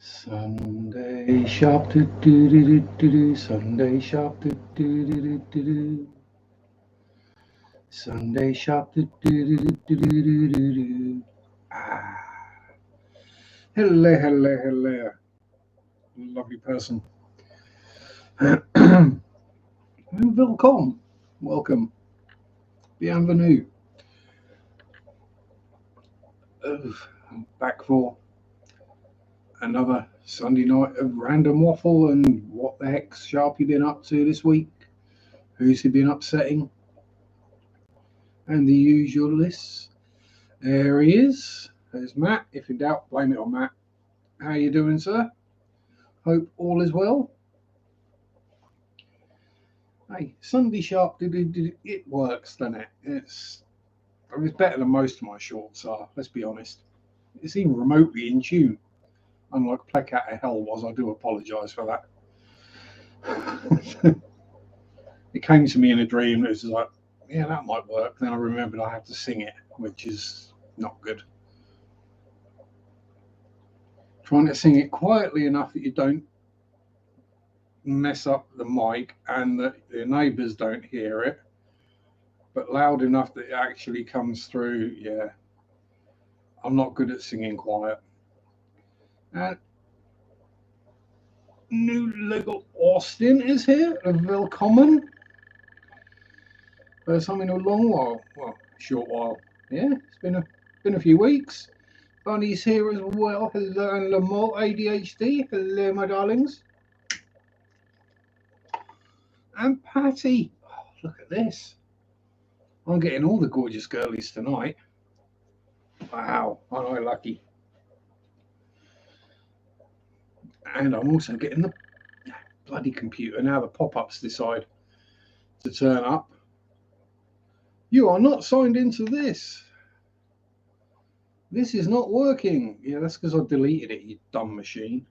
Sunday Sharpe, do do do do do do. Sunday Sharpe, do do do do do do. Sunday Sharpe, do do do do do do do do. Hello, hello, hello, lovely person. Welcome, bienvenue. I'm back for another Sunday night of random waffle and what the heck's Sharpe been up to this week? Who's he been upsetting? And the usual lists. There he is. There's Matt. If in doubt, blame it on Matt. How you doing, sir? Hope all is well. Hey, Sunday Sharpe, it works, doesn't it? It's better than most of my shorts are, let's be honest. It's even remotely in tune. Unlike Placat of Hell was, I do apologise for that. It came to me in a dream. It was like, yeah, that might work. Then I remembered I have to sing it, which is not good. Trying to sing it quietly enough that you don't mess up the mic and that the neighbours don't hear it, but loud enough that it actually comes through. Yeah, I'm not good at singing quiet. And new little Austin is here. Welcome. For something a long while, well, short while. Yeah, it's been a few weeks. Bunny's here as well. Hello, and Lamont ADHD. Hello, my darlings. And Patty. Oh, look at this. I'm getting all the gorgeous girlies tonight. Wow, aren't I lucky? And I'm also getting the bloody computer now. The pop-ups decide to turn up. You are not signed into this. This is not working. Yeah, that's because I deleted it, you dumb machine.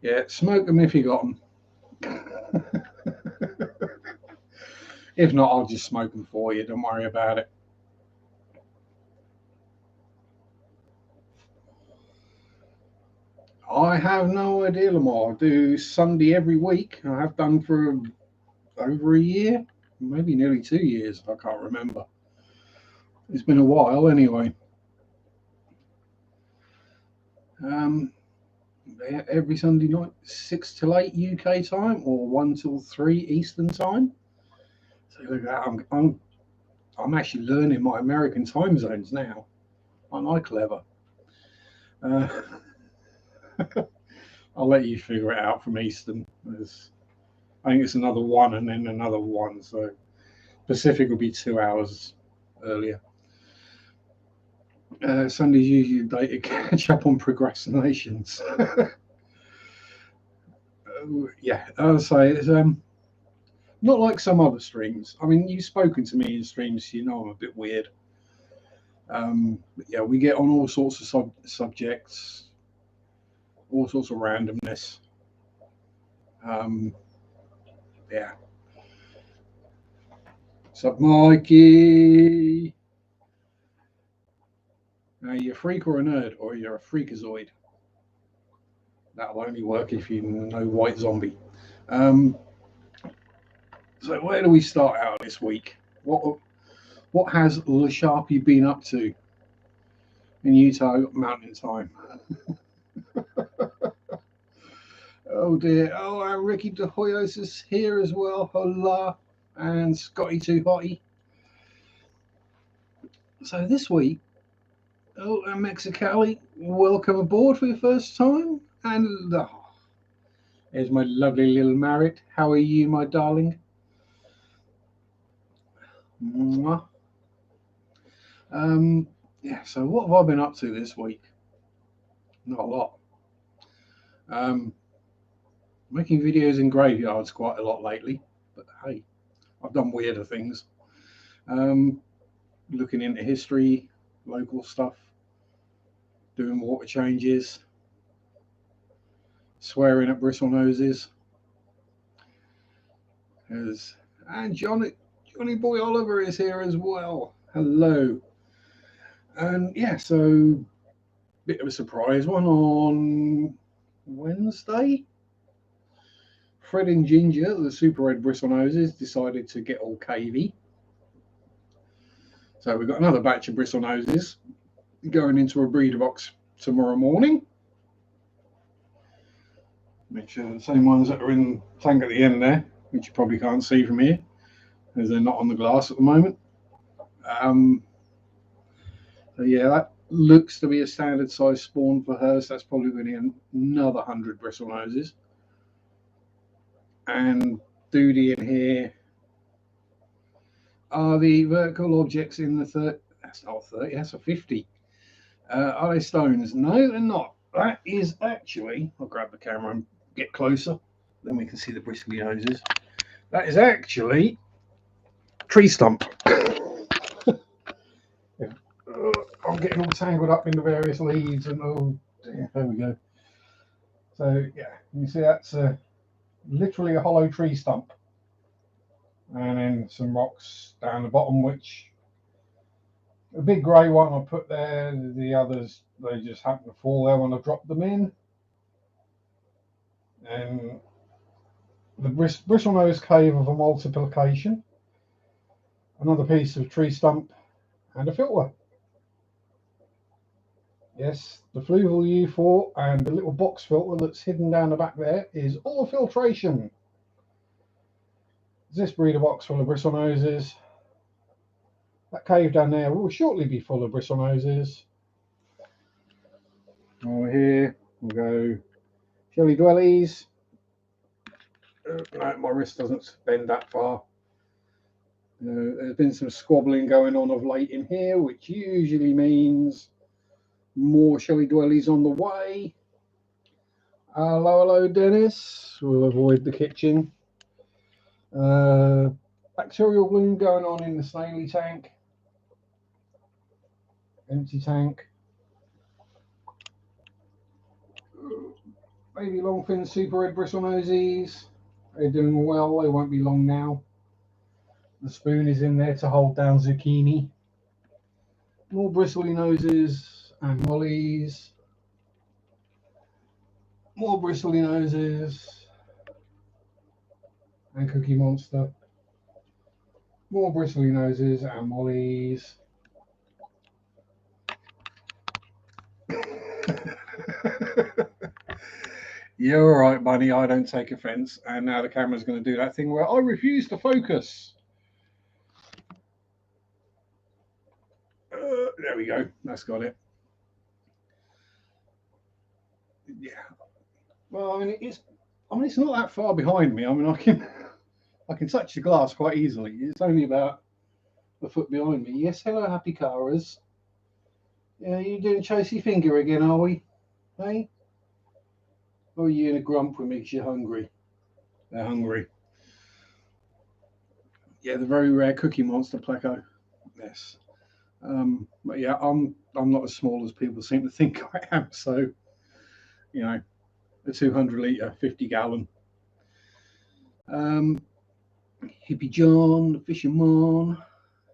Yeah, smoke them if you got them. If not, I'll just smoke them for you. Don't worry about it. I have no idea, Lamar. I do Sunday every week. I have done for over a year, maybe nearly 2 years. I can't remember. It's been a while anyway. Every Sunday night, 6 till 8 UK time, or 1 till 3 Eastern time. So look at that. I'm actually learning my American time zones now. Aren't I clever? I'll let you figure it out from Eastern. I think it's another 1 and then another 1. So Pacific will be 2 hours earlier. Sunday's usually a day to catch up on procrastinations. Yeah, I'll say it's not like some other streams. I mean, you've spoken to me in streams, so you know I'm a bit weird. Yeah, we get on all sorts of subjects, all sorts of randomness. Yeah. What's up, Mikey? Now, you're a freak or a nerd, or you're a freakazoid. That'll only work if you know White Zombie. So where do we start out this week? What has Sharpe been up to in Utah Mountain Time? Oh dear. Oh, and Ricky De Hoyos is here as well. Hola. And Scotty Too Hotty. So this week, oh, and Mexicali, welcome aboard for your first time. And there's my lovely little Marit. How are you, my darling? Mwah. Yeah, so what have I been up to this week? Not a lot. Making videos in graveyards quite a lot lately, but hey, I've done weirder things. Looking into history, local stuff, doing water changes, swearing at bristle noses. And Johnny Boy Oliver is here as well. Hello. And yeah, so bit of a surprise one on Wednesday. Fred and Ginger, the super red bristlenoses, decided to get all cavey. So we've got another batch of bristlenoses going into a breeder box tomorrow morning, which are the same ones that are in the tank at the end there, which you probably can't see from here, as they're not on the glass at the moment. So yeah, that looks to be a standard size spawn for her, so that's probably going to be another 100 bristlenoses. And Doody in here are the vertical objects in the 30. That's not 30, that's a 50. Are they stones? No, they're not. That is actually, I'll grab the camera and get closer, then we can see the bristly noses. That is actually tree stump. Yeah. I'm getting all tangled up in the various leaves and oh, there we go. So yeah, you see that's literally a hollow tree stump, and then some rocks down the bottom, which a big grey one I put there. The others, they just happen to fall there when I dropped them in. And the bristlenose cave of a multiplication, another piece of tree stump, and a filter. Yes, the fluval U4 and the little box filter that's hidden down the back there is all filtration. This breeder box full of bristlenoses. That cave down there will shortly be full of bristlenoses. Over here we'll go Shelly Dwellies. No, my wrist doesn't bend that far. There's been some squabbling going on of late in here, which usually means more Shelly Dwellies on the way. Hello, Dennis. We'll avoid the kitchen. Bacterial bloom going on in the snaily tank. Empty tank. Baby longfin super red bristlenoses. They're doing well. They won't be long now. The spoon is in there to hold down zucchini. More bristly noses and mollies. More bristly noses and Cookie Monster. More bristly noses and mollies. You're all right, Bunny. I don't take offence. And now the camera's going to do that thing where I refuse to focus. There we go. That's got it. Yeah. Well, I mean, it's not that far behind me. I mean, I can touch the glass quite easily. It's only about a foot behind me. Yes, hello, happy caras. Yeah, you doing chasey finger again, are we? Hey? Or are you in a grump with me because you're hungry? They're hungry. Yeah, the very rare Cookie Monster Pleco. Yes. But yeah, I'm not as small as people seem to think I am. So, you know, a 200 litre, 50 gallon. Hippie John, the Fisherman.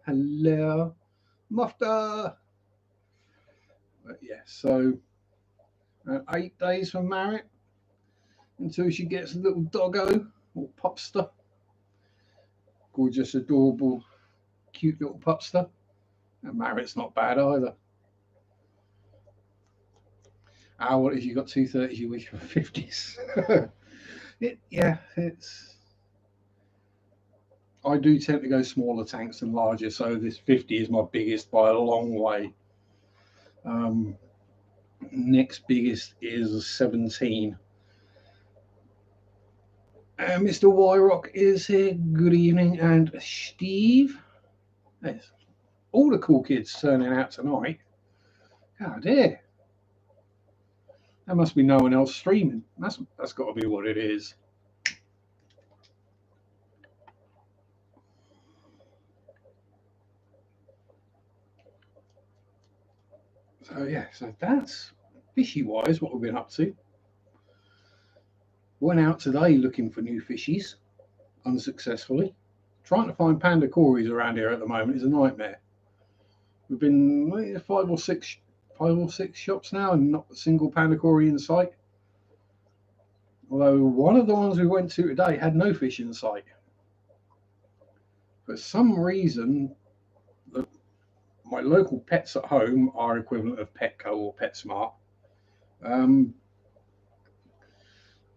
Hello, Mufta. But yeah, so 8 days for Marriott until she gets a little doggo or pupster. Gorgeous, adorable, cute little pupster. And Marriott's not bad either. What if you got 230s, you wish for 50s? I do tend to go smaller tanks than larger, so this 50 is my biggest by a long way. Next biggest is 17. And Mr. Y-Rock is here. Good evening. And Steve. Yes. All the cool kids turning out tonight. Oh dear. There must be no one else streaming. That's got to be what it is. So yeah, so that's fishy wise what we've been up to. Went out today looking for new fishies, unsuccessfully. Trying to find panda cories around here at the moment is a nightmare. We've been five or six shops now, and not a single panda cory in sight. Although one of the ones we went to today had no fish in sight. For some reason, my local Pets at Home, our equivalent of Petco or PetSmart,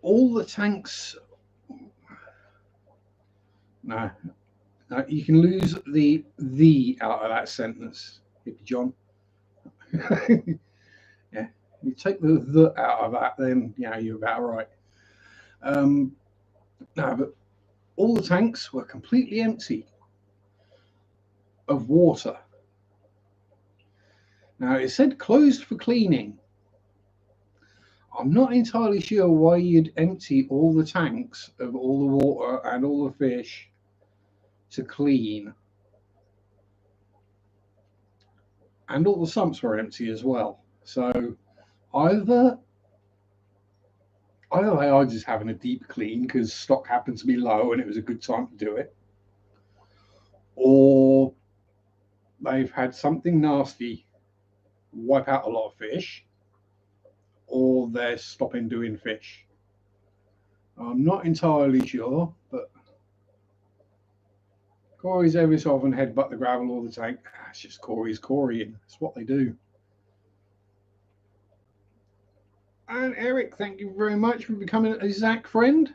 all the tanks. No, you can lose the out of that sentence, Hippie John. Yeah, you take the out of that, then yeah, you're about right. No, but all the tanks were completely empty of water. Now it said closed for cleaning. I'm not entirely sure why you'd empty all the tanks of all the water and all the fish to clean. And all the sumps were empty as well. So either they are just having a deep clean because stock happened to be low and it was a good time to do it, or they've had something nasty wipe out a lot of fish, or they're stopping doing fish. I'm not entirely sure, but cories every so often headbutt the gravel or the tank. It's just cories corying. It's what they do. And Eric, thank you very much for becoming a Zach friend.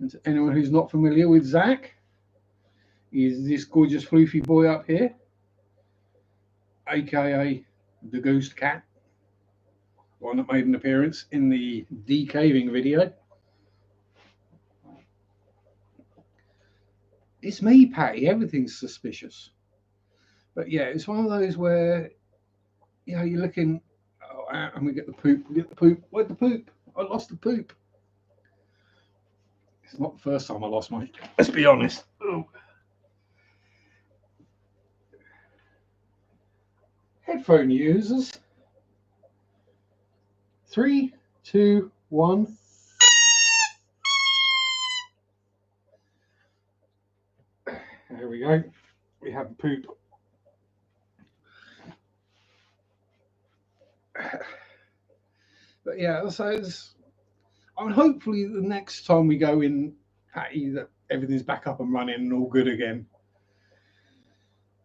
And to anyone who's not familiar with Zach, is this gorgeous floofy boy up here, aka the Ghost Cat, one that made an appearance in the decaving video. It's me, Patty. Everything's suspicious. But yeah, it's one of those where, you know, you're looking, oh, and we get the poop. We get the poop. Where'd the poop? I lost the poop. It's not the first time I lost mine. Let's be honest. Oh. Headphone users. 3, 2, 1. There we go. We have poop. But yeah, so it's, I mean, hopefully the next time we go in, Patty, that everything's back up and running and all good again.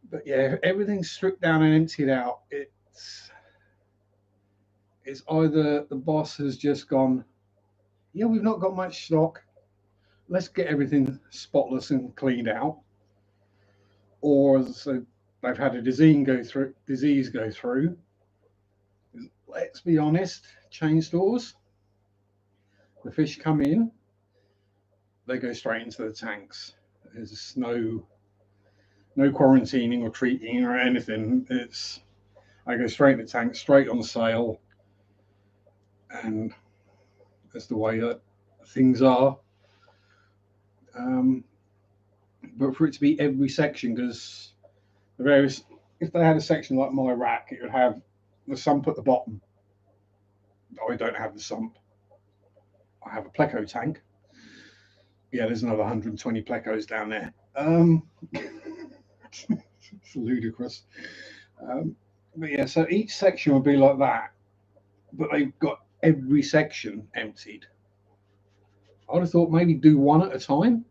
But yeah, if everything's stripped down and emptied out, it's either the boss has just gone, yeah, we've not got much stock, let's get everything spotless and cleaned out, or so they've had a disease go through. Let's be honest, chain stores, the fish come in, they go straight into the tanks. There's no quarantining or treating or anything. I go straight in the tank, straight on sale, and that's the way that things are. But for it to be every section, because the various, if they had a section like my rack, it would have the sump at the bottom. I don't have the sump. I have a pleco tank. Yeah, there's another 120 plecos down there. It's ludicrous. But yeah, so each section would be like that, but they've got every section emptied. I'd have thought maybe do one at a time.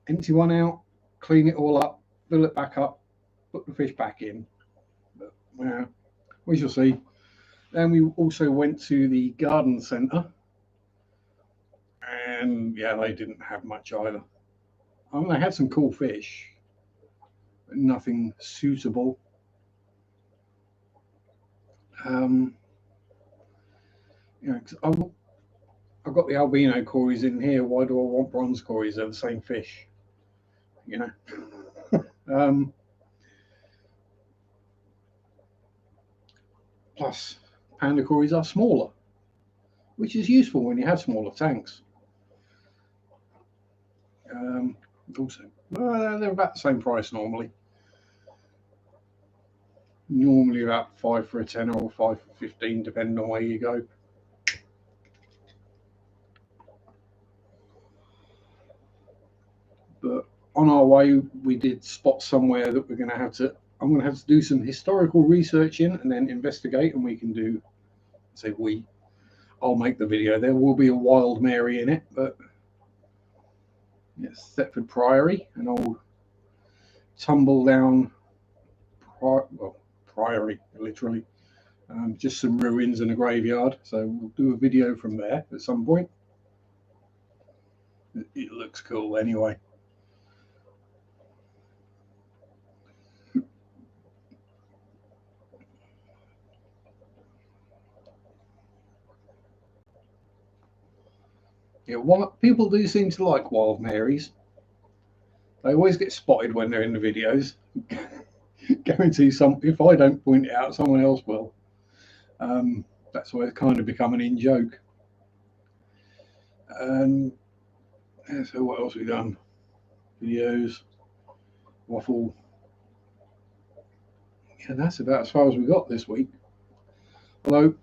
Empty one out, clean it all up, fill it back up, put the fish back in. But yeah, we shall see. Then we also went to the garden centre, and yeah, they didn't have much either. I mean, they had some cool fish, but nothing suitable. You know, 'cause I've got the albino cories in here. Why do I want bronze cories? They're the same fish, you know. Plus, panda cories are smaller, which is useful when you have smaller tanks. Also, well, they're about the same price normally. Normally about 5 for a 10 or 5 for 15, depending on where you go. But on our way, we did spot somewhere that we're going to have to. I'm going to have to do some historical research in and then investigate, and we can do. Say we. I'll make the video. There will be a wild Mary in it, but it's Thetford Priory, an old tumble down priory, literally. Just some ruins and a graveyard. So we'll do a video from there at some point. It looks cool anyway. Yeah, people do seem to like wild Marys. They always get spotted when they're in the videos. Guarantee if I don't point it out, someone else will. That's why it's kind of become an in joke. So what else have we done? Videos, waffle. Yeah, that's about as far as we got this week. Although,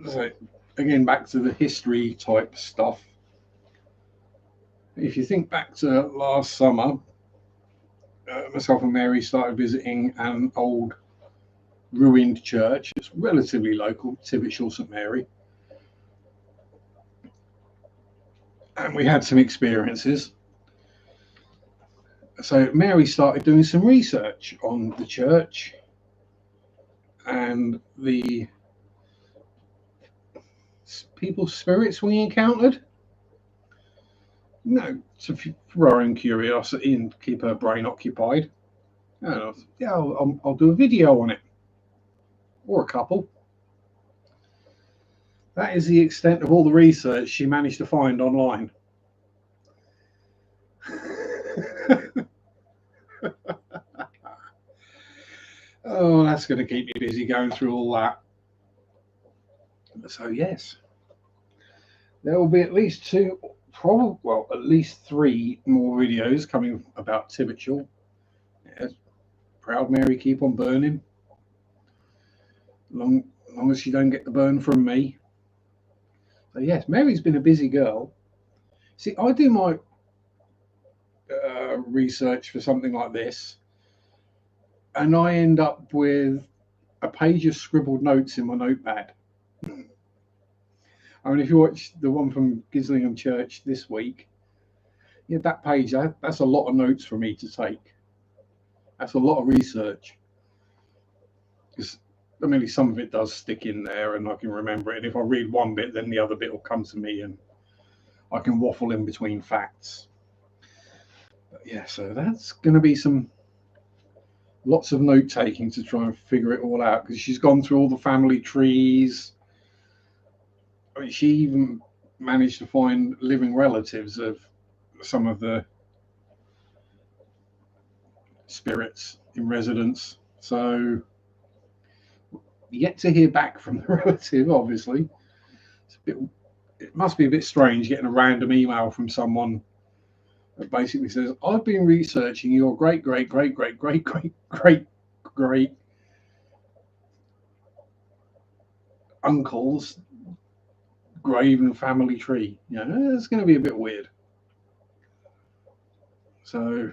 so again, back to the history type stuff. If you think back to last summer, myself and Mary started visiting an old ruined church. It's relatively local, Tibbetshall St Mary. And we had some experiences. So Mary started doing some research on the church and the people's spirits we encountered. No, for our own curiosity and keep her brain occupied. And yeah, I'll do a video on it, or a couple. That is the extent of all the research she managed to find online. Oh, that's going to keep me busy going through all that. So yes, there will be at least at least 3 more videos coming about Tibbetshall. Yes, proud Mary, keep on burning. Long as you don't get the burn from me. So yes, Mary's been a busy girl. See, I do my research for something like this, and I end up with a page of scribbled notes in my notepad. I mean, if you watch the one from Gislingham Church this week, yeah, that page, that's a lot of notes for me to take. That's a lot of research. Because, I mean, some of it does stick in there and I can remember it. And if I read one bit, then the other bit will come to me and I can waffle in between facts. But yeah, so that's going to be lots of note taking to try and figure it all out, because she's gone through all the family trees. I mean, she even managed to find living relatives of some of the spirits in residence. So yet to hear back from the relative, obviously. It must be a bit strange getting a random email from someone that basically says, I've been researching your great uncle's grave and family tree. You know, it's going to be a bit weird. So,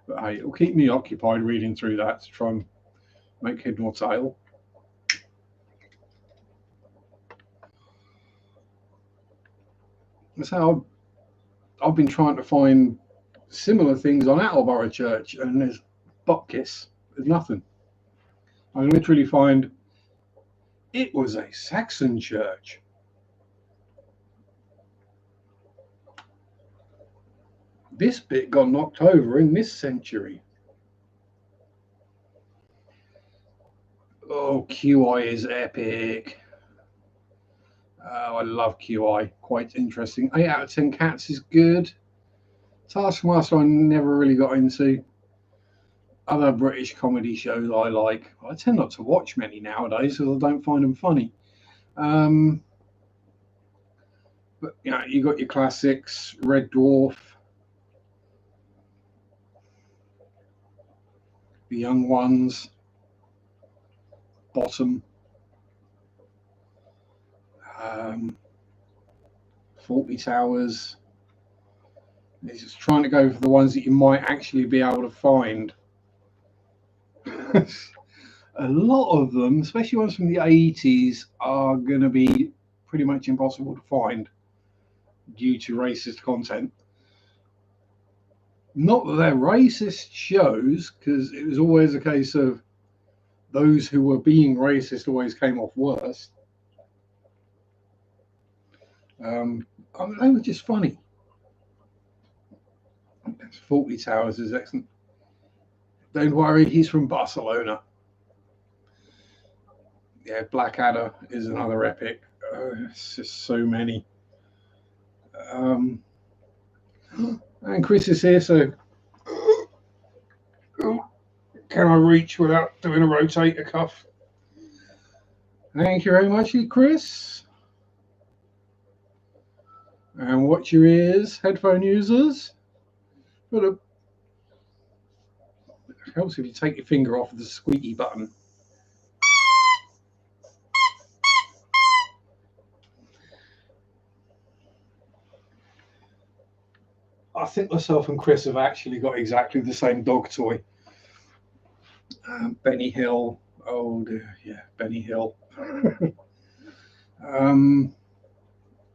but hey, it'll keep me occupied reading through that to try and make head nor tail. That's how I've been trying to find similar things on Attleborough Church, and there's butt kiss. There's nothing. I literally find it was a Saxon church. This bit got knocked over in this century. Oh, QI is epic. Oh, I love QI. Quite interesting. 8 out of 10 cats is good. Taskmaster I never really got into. Other British comedy shows I like. I tend not to watch many nowadays because I don't find them funny. But you know, you got your classics, Red Dwarf, The Young Ones, Bottom, Fawlty Towers, It's just trying to go for the ones that you might actually be able to find. A lot of them, especially ones from the 80s, are going to be pretty much impossible to find due to racist content. Not that they're racist shows, because it was always a case of those who were being racist always came off worse. I mean, they were just funny. Faulty Towers is excellent. Don't worry, he's from Barcelona. Yeah, Blackadder is another epic. It's just so many. And Chris is here, so can I reach without doing a rotator cuff? Thank you very much, Chris. And watch your ears, headphone users. But it helps if you take your finger off the squeaky button. I think myself and Chris have actually got exactly the same dog toy. Benny Hill. Oh dear, yeah, Benny Hill.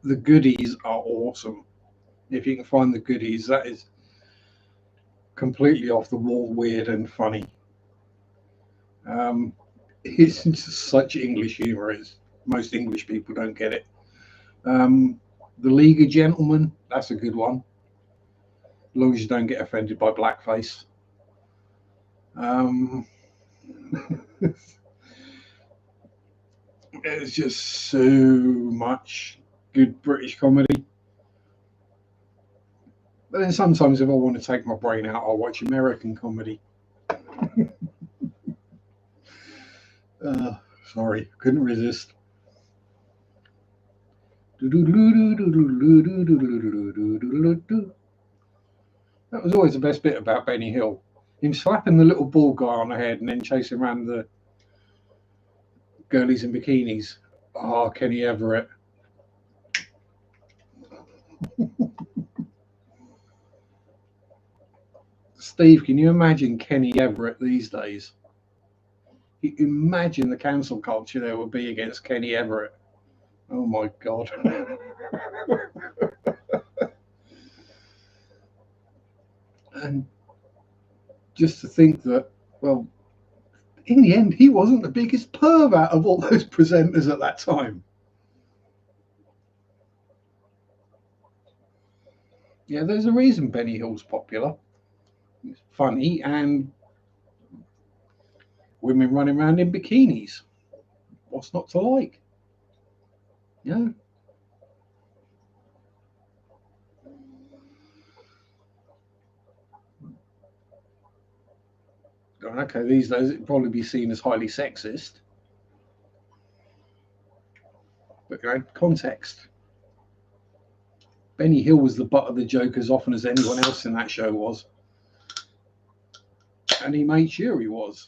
The goodies are awesome. If you can find the goodies, that is completely off the wall, weird and funny. It's just such English humour. Most English people don't get it. The League of Gentlemen, that's a good one. As long as you don't get offended by blackface. There's just so much good British comedy. But then sometimes if I want to take my brain out, I'll watch American comedy. Sorry, couldn't resist. That was always the best bit about Benny Hill. Him slapping the little bald guy on the head and then chasing around the girlies in bikinis. Oh, Kenny Everett. Steve, can you imagine Kenny Everett these days? Imagine the cancel culture there would be against Kenny Everett. Oh my God. And just to think that, well, in the end, he wasn't the biggest perv out of all those presenters at that time. Yeah, there's a reason Benny Hill's popular. It's funny and women running around in bikinis. What's not to like? Yeah. Okay, these days it'd probably be seen as highly sexist. But context. Benny Hill was the butt of the joke as often as anyone else in that show was. And he made sure he was.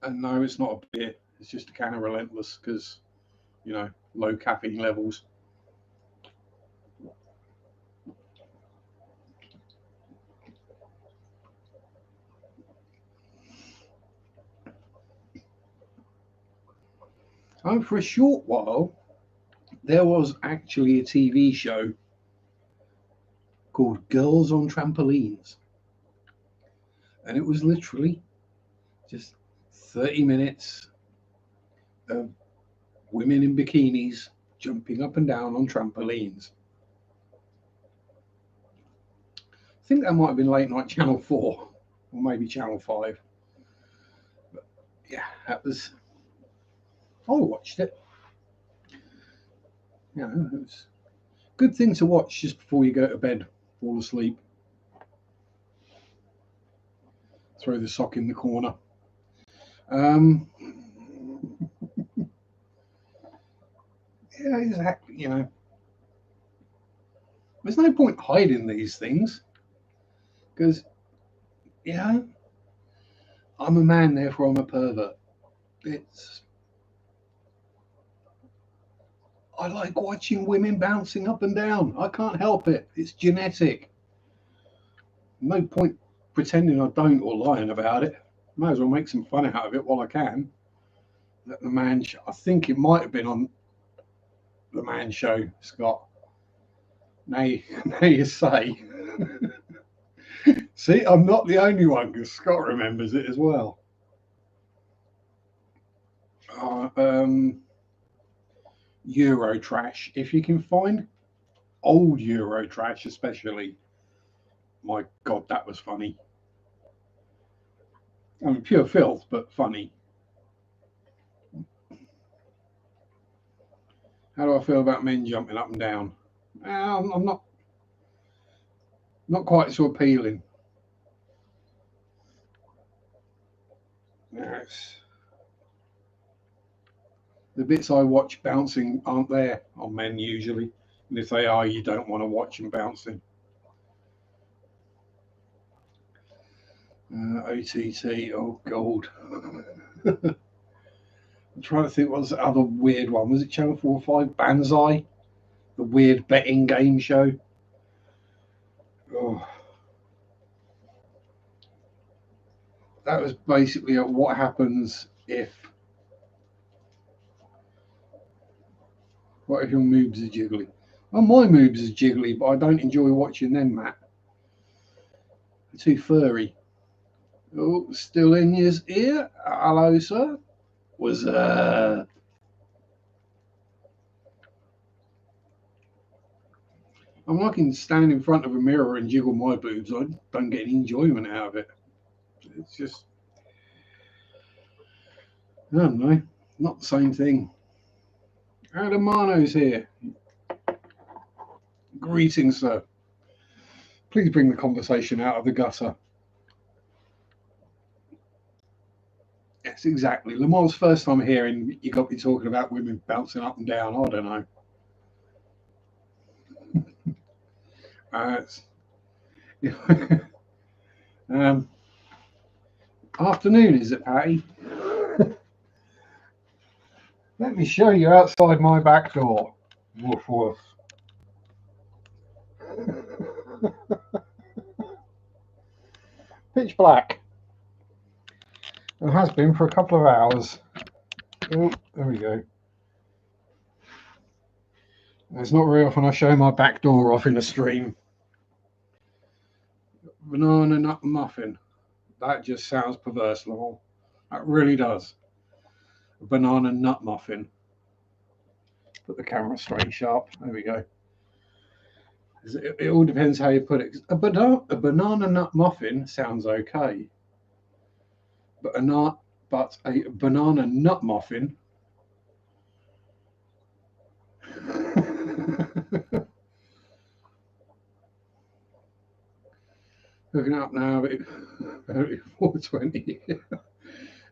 And no, it's not a beer. It's just a can of Relentless because, low caffeine levels. And for a short while, there was actually a TV show called Girls on Trampolines. And it was literally just 30 minutes of women in bikinis jumping up and down on trampolines. I think that might have been late night Channel 4 or maybe Channel 5. But yeah, that was... I watched it. It was a good thing to watch just before you go to bed, fall asleep. Throw the sock in the corner. Yeah, exactly. There's no point hiding these things because, I'm a man, therefore I'm a pervert. I like watching women bouncing up and down. I can't help it. It's genetic. No point pretending I don't or lying about it. Might as well make some fun out of it while I can. Let the man. I think it might have been on the Man Show, Scott. Now you say. See, I'm not the only one because Scott remembers it as well. Euro trash. If you can find old Euro trash, especially, my God, that was funny. I mean, pure filth, but funny. How do I feel about men jumping up and down? I'm not quite so appealing. Yes. The bits I watch bouncing aren't there on men usually. And if they are, you don't want to watch them bouncing. OTT, oh God. I'm trying to think what's the other weird one. Was it Channel 4 or 5? Banzai? The weird betting game show. Oh. That was basically what happens if your moobs are jiggly. Well, my moobs are jiggly, but I don't enjoy watching them, Matt. They're too furry. Oh, still in his ear? Hello, sir. Was I'm like in stand in front of a mirror and jiggle my boobs. I don't get any enjoyment out of it. It's just, I don't know, not the same thing. Adamano's here. Greetings, sir. Please bring the conversation out of the gutter. Yes, exactly. Lamar's first time hearing you got me talking about women bouncing up and down. I don't know. Afternoon, is it, Patty? Let me show you outside my back door. Woof woof. Pitch black. It has been for a couple of hours. Oh, there we go. It's not very often I show my back door off in a stream. Banana nut muffin. That just sounds perverse, Lamar. That really does. A banana nut muffin. Put the camera straight sharp. There we go. It all depends how you put it. A banana nut muffin sounds okay. But a banana nut muffin. Looking up now, about 4:20.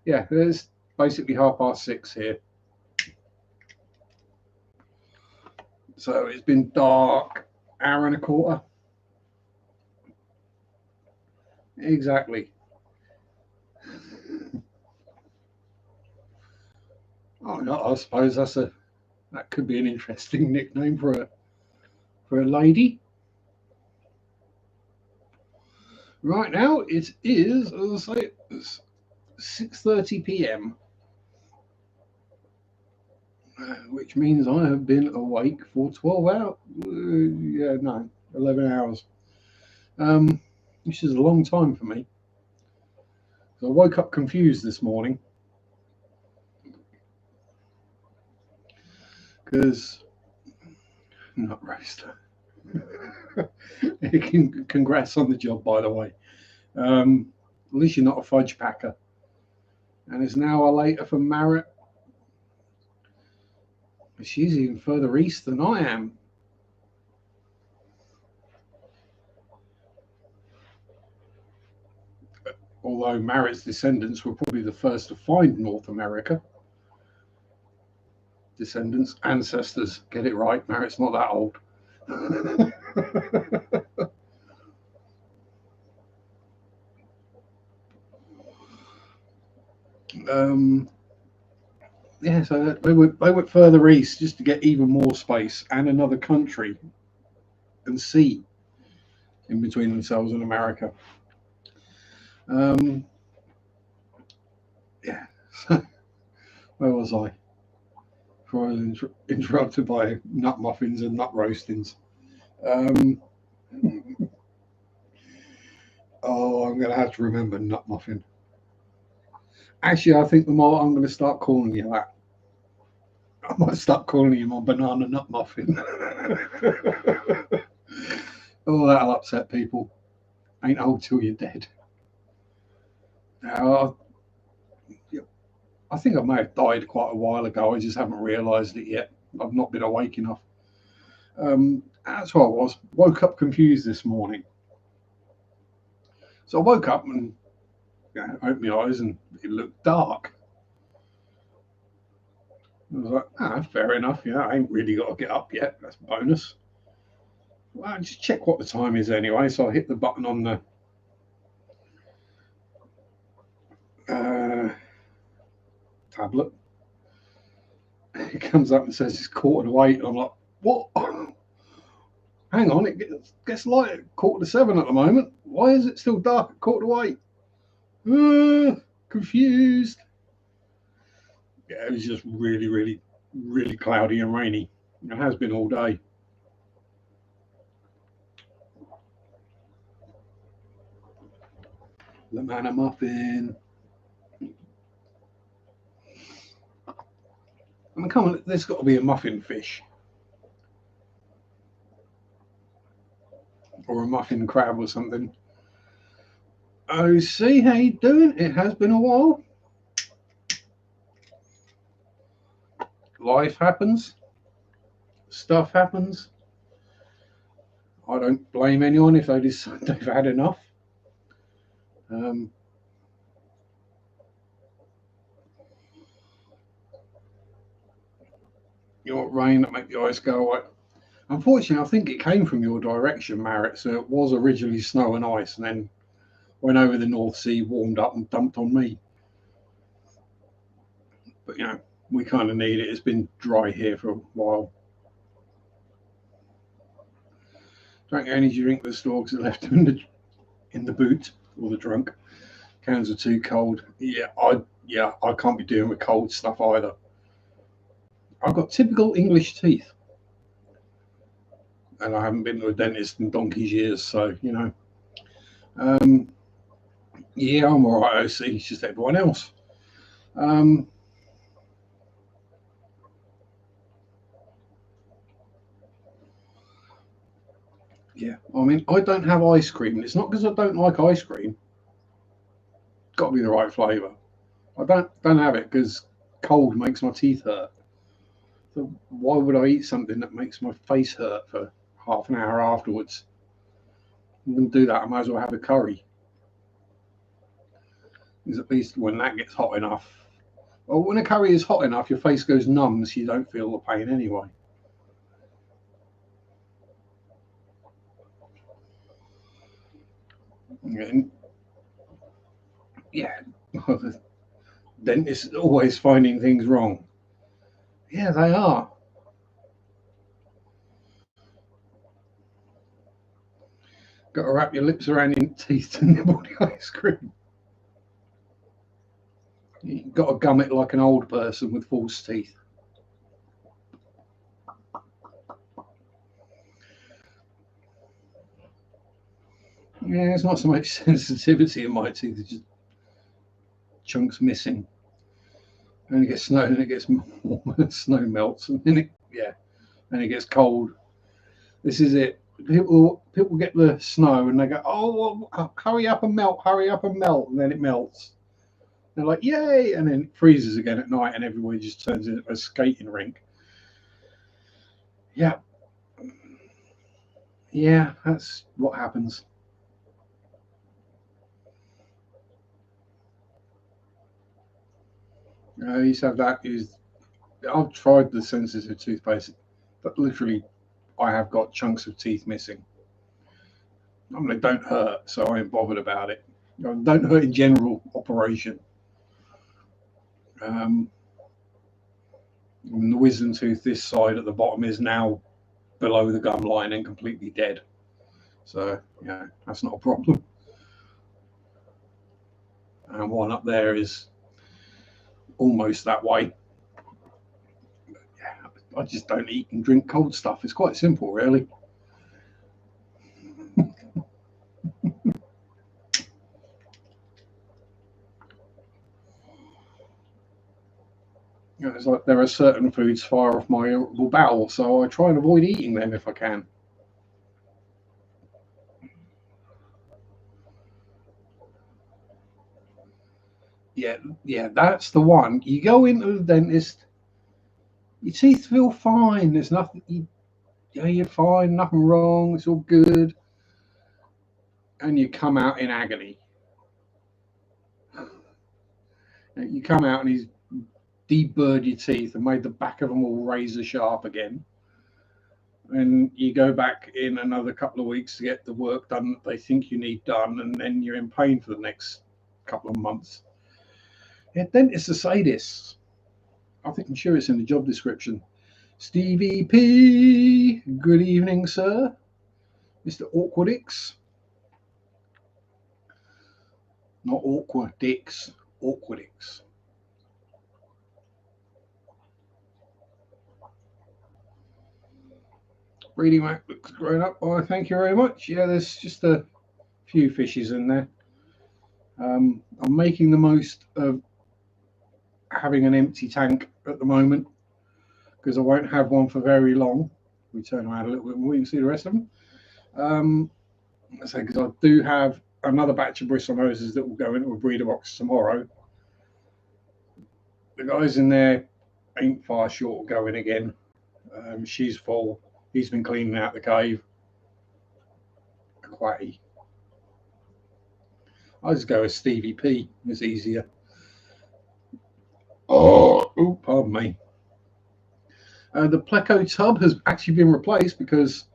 Yeah, it's basically 6:30 here. So it's been dark, hour and a quarter. Exactly. I suppose that could be an interesting nickname for a lady. Right now it is, as I say, 6:30 p.m. Which means I have been awake for 12 hours. 11 hours. Which is a long time for me. So I woke up confused this morning because nut roaster. Congrats on the job, by the way. At least you're not a fudge packer. And it's an hour later for Marriott. She's even further east than I am. Although Marriott's descendants were probably the first to find North America. Descendants, ancestors, get it right. Marriott's not that old. Yeah, so they went further east just to get even more space and another country and sea in between themselves and America. Um, yeah. So where was I? Before I was interrupted by nut muffins and nut roastings. Um, oh, I'm going to have to remember nut muffin. Actually, I think the more I'm going to start calling you that. I might start calling you my banana nut muffin. Oh, that'll upset people. Ain't old till you're dead. Uh, I think I may have died quite a while ago. I just haven't realised it yet. I've not been awake enough. That's what I was. Woke up confused this morning. So I woke up and opened my eyes and it looked dark. I was like, fair enough. I ain't really got to get up yet. That's a bonus. Well, just check what the time is anyway. So I hit the button on the tablet. It comes up and says it's 7:15. And I'm like, what? Hang on, it gets light at 7:15 at the moment. Why is it still dark at 7:15? Confused. Yeah, it was just really, really, really cloudy and rainy. It has been all day. The man a muffin. I mean, come on, there's got to be a muffin fish. Or a muffin crab or something. Oh, see how you doing? It has been a while. Life happens. Stuff happens. I don't blame anyone if they decide they've had enough. You want rain that make the ice go away. Unfortunately, I think it came from your direction, Marriott. So it was originally snow and ice, and then went over the North Sea, warmed up, and dumped on me. But we kind of need it. It's been dry here for a while. Drank the energy drink at the store because I left them in the boot or the trunk. Cans are too cold. I can't be doing with cold stuff either. I've got typical English teeth, and I haven't been to a dentist in donkey's years, so I'm all right. OC, it's just everyone else. Yeah, I mean, I don't have ice cream. It's not because I don't like ice cream. It's got to be the right flavour. I don't have it because cold makes my teeth hurt. So why would I eat something that makes my face hurt for half an hour afterwards? I'm going to do that. I might as well have a curry. Because at least when that gets hot enough, well, when a curry is hot enough, your face goes numb, so you don't feel the pain anyway. And yeah, the dentist always finding things wrong. Yeah, they are. Got to wrap your lips around your teeth to nibble the ice cream. You've got to gum it like an old person with false teeth. Yeah, it's not so much sensitivity in my teeth, it's just chunks missing. And it gets snow, and it gets warmer, snow melts, and then it gets cold. This is it. People get the snow and they go, oh, well, hurry up and melt, and then it melts. They're like, yay, and then it freezes again at night, and everybody just turns into a skating rink. Yeah, that's what happens. I used to have that. I've tried the sensitive toothpaste, but literally, I have got chunks of teeth missing. I mean, they don't hurt, so I ain't bothered about it. Don't hurt in general operation. Um, And the wisdom tooth this side at the bottom is now below the gum line and completely dead. So yeah, that's not a problem. And one up there is almost that way. Yeah, I just don't eat and drink cold stuff. It's quite simple, really. You know, it's like there are certain foods fire off my irritable bowel, so I try and avoid eating them if I can. Yeah, that's the one. You go into the dentist, your teeth feel fine. There's nothing. You're fine. Nothing wrong. It's all good. And you come out in agony. You come out and he's deburred your teeth and made the back of them all razor sharp again. And you go back in another couple of weeks to get the work done that they think you need done, and then you're in pain for the next couple of months. Yeah, dentists are sadists. I'm sure it's in the job description. Stevie P. Good evening, sir. Mr. Awkwardix. Not Awkwardix, Awkwardix. Breeding Mac looks grown up. Oh, thank you very much. Yeah, there's just a few fishes in there. I'm making the most of having an empty tank at the moment because I won't have one for very long. We turn around a little bit more, you can see the rest of them. Because I do have another batch of bristle noses that will go into a breeder box tomorrow. The guys in there ain't far short of going again. She's full. He's been cleaning out the cave. Quatty. I just go with Stevie P. It's easier. Oh, pardon me. The Pleco tub has actually been replaced because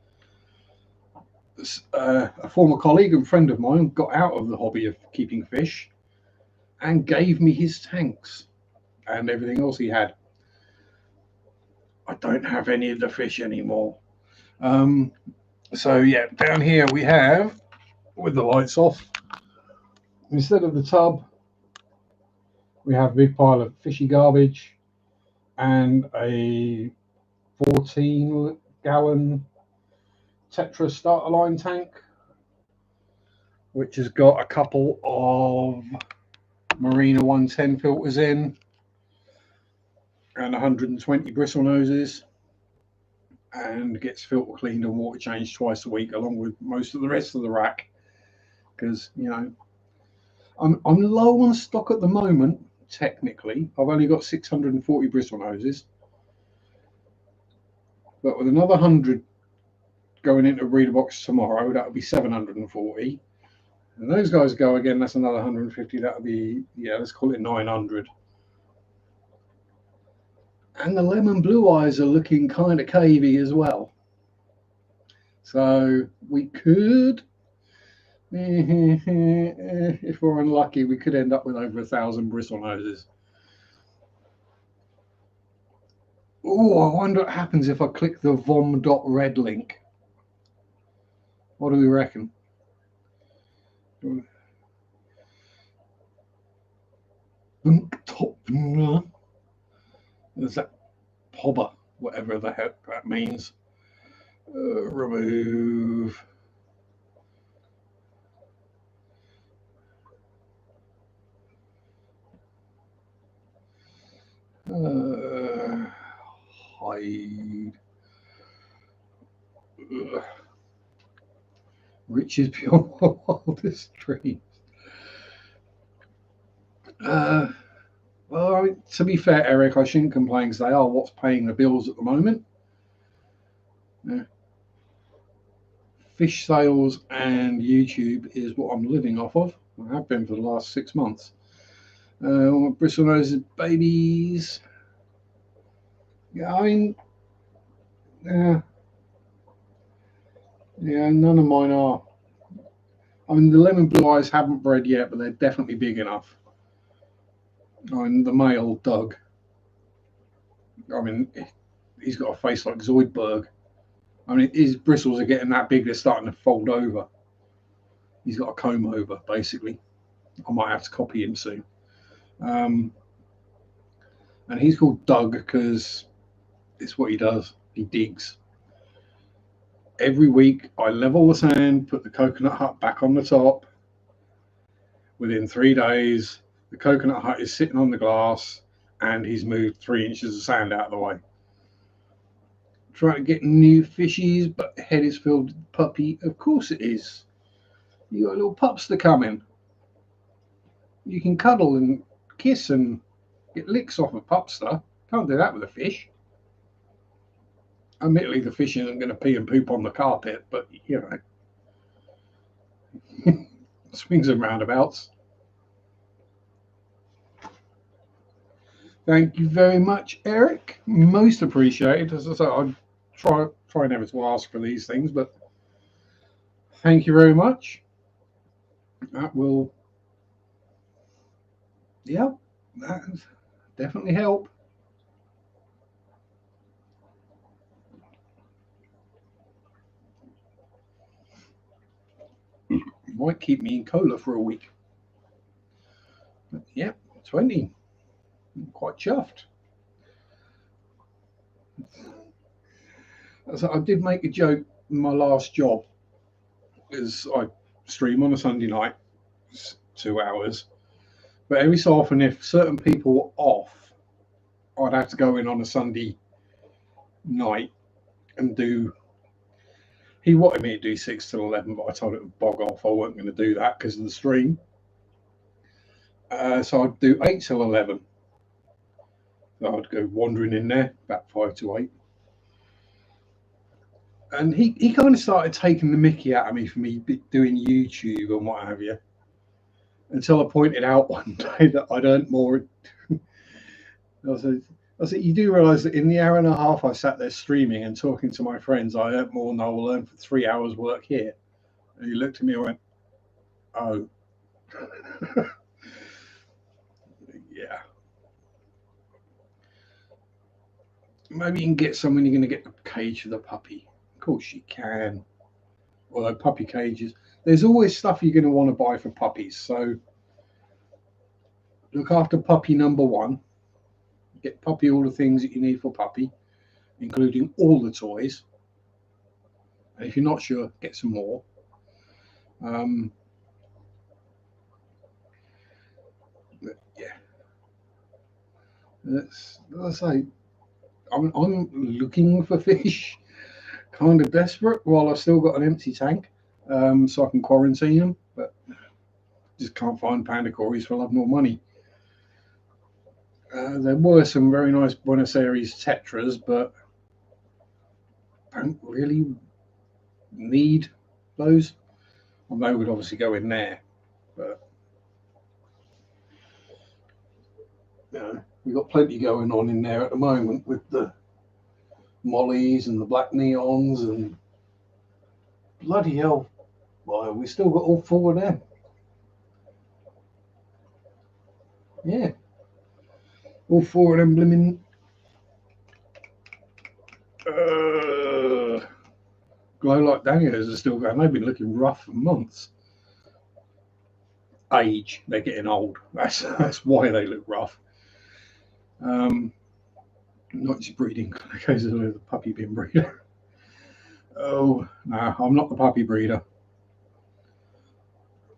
a former colleague and friend of mine got out of the hobby of keeping fish and gave me his tanks and everything else he had. I don't have any of the fish anymore. So yeah, down here we have, with the lights off, instead of the tub, we have a big pile of fishy garbage and a 14-gallon Tetra starter line tank, which has got a couple of Marina 110 filters in and 120 bristle noses, and gets filter cleaned and water changed twice a week, along with most of the rest of the rack. Because I'm low on stock at the moment. Technically, I've only got 640 bristle noses, but with another 100 going into a breeder box tomorrow, that'll be 740. And those guys go again, that's another 150. That'll be, let's call it 900. And the lemon blue eyes are looking kind of cavey as well. So we could, if we're unlucky, we could end up with over 1,000 bristle noses. Oh, I wonder what happens if I click the vom.red link. What do we reckon? There's that pobber, whatever the heck that means. Remove. Hide. Riches beyond wildest dreams. Well, to be fair, Eric, I shouldn't complain because they are what's paying the bills at the moment. Yeah. Fish sales and YouTube is what I'm living off of. I have been for the last 6 months. Bristle noses babies. Yeah, I mean, yeah, none of mine are. I mean, the lemon blue eyes haven't bred yet, but they're definitely big enough. I mean, the male Doug. I mean, he's got a face like Zoidberg. I mean, his bristles are getting that big, they're starting to fold over. He's got a comb over, basically. I might have to copy him soon. And he's called Doug because it's what he does. He digs. Every week, I level the sand, put the coconut hut back on the top. Within 3 days, the coconut hut is sitting on the glass, and he's moved 3 inches of sand out of the way. Trying to get new fishies, but the head is filled with puppy. Of course it is. You got little pups to come in. You can cuddle and kiss and get licks off a pupster. Can't do that with a fish. Admittedly, the fish isn't going to pee and poop on the carpet, but you know, swings and roundabouts. Thank you very much, Eric. Most appreciated. As I say, I try never to ask for these things, but thank you very much. That will, yeah, that definitely help. Might keep me in cola for a week. But yeah, 20. I'm quite chuffed. So I did make a joke in my last job, is I stream on a Sunday night, 2 hours. But every so often, if certain people were off, I'd have to go in on a Sunday night and do. He wanted me to do 6 till 11, but I told him to bog off. I wasn't going to do that because of the stream. So I'd do 8 till 11. So I'd go wandering in there about 5 to 8. And he kind of started taking the mickey out of me for me doing YouTube and what have you. Until I pointed out one day that I'd earned more. I said, you do realise that in the hour and a half I sat there streaming and talking to my friends, I earned more than I will earn for 3 hours work here. And he looked at me and went, oh. Yeah. Maybe you can get someone, you're going to get the cage for the puppy. Of course you can. Although puppy cages, there's always stuff you're going to want to buy for puppies. So look after puppy number 1. Get puppy all the things that you need for puppy, including all the toys. And if you're not sure, get some more. Yeah. As I say, I'm looking for fish, kind of desperate, while I've still got an empty tank, so I can quarantine them, but just can't find panda cories for love nor money. There were some very nice Buenos Aires tetras, but don't really need those. They would obviously go in there, but you know, we've got plenty going on in there at the moment with the mollies and the black neons and bloody hell. Well, we still got all 4 of them. Yeah. All 4 of them blooming glow light dangers are still going. They've been looking rough for months. Age, they're getting old. That's why they look rough. Not just breeding, occasionally the puppy bin breeder. Oh, no, I'm not the puppy breeder.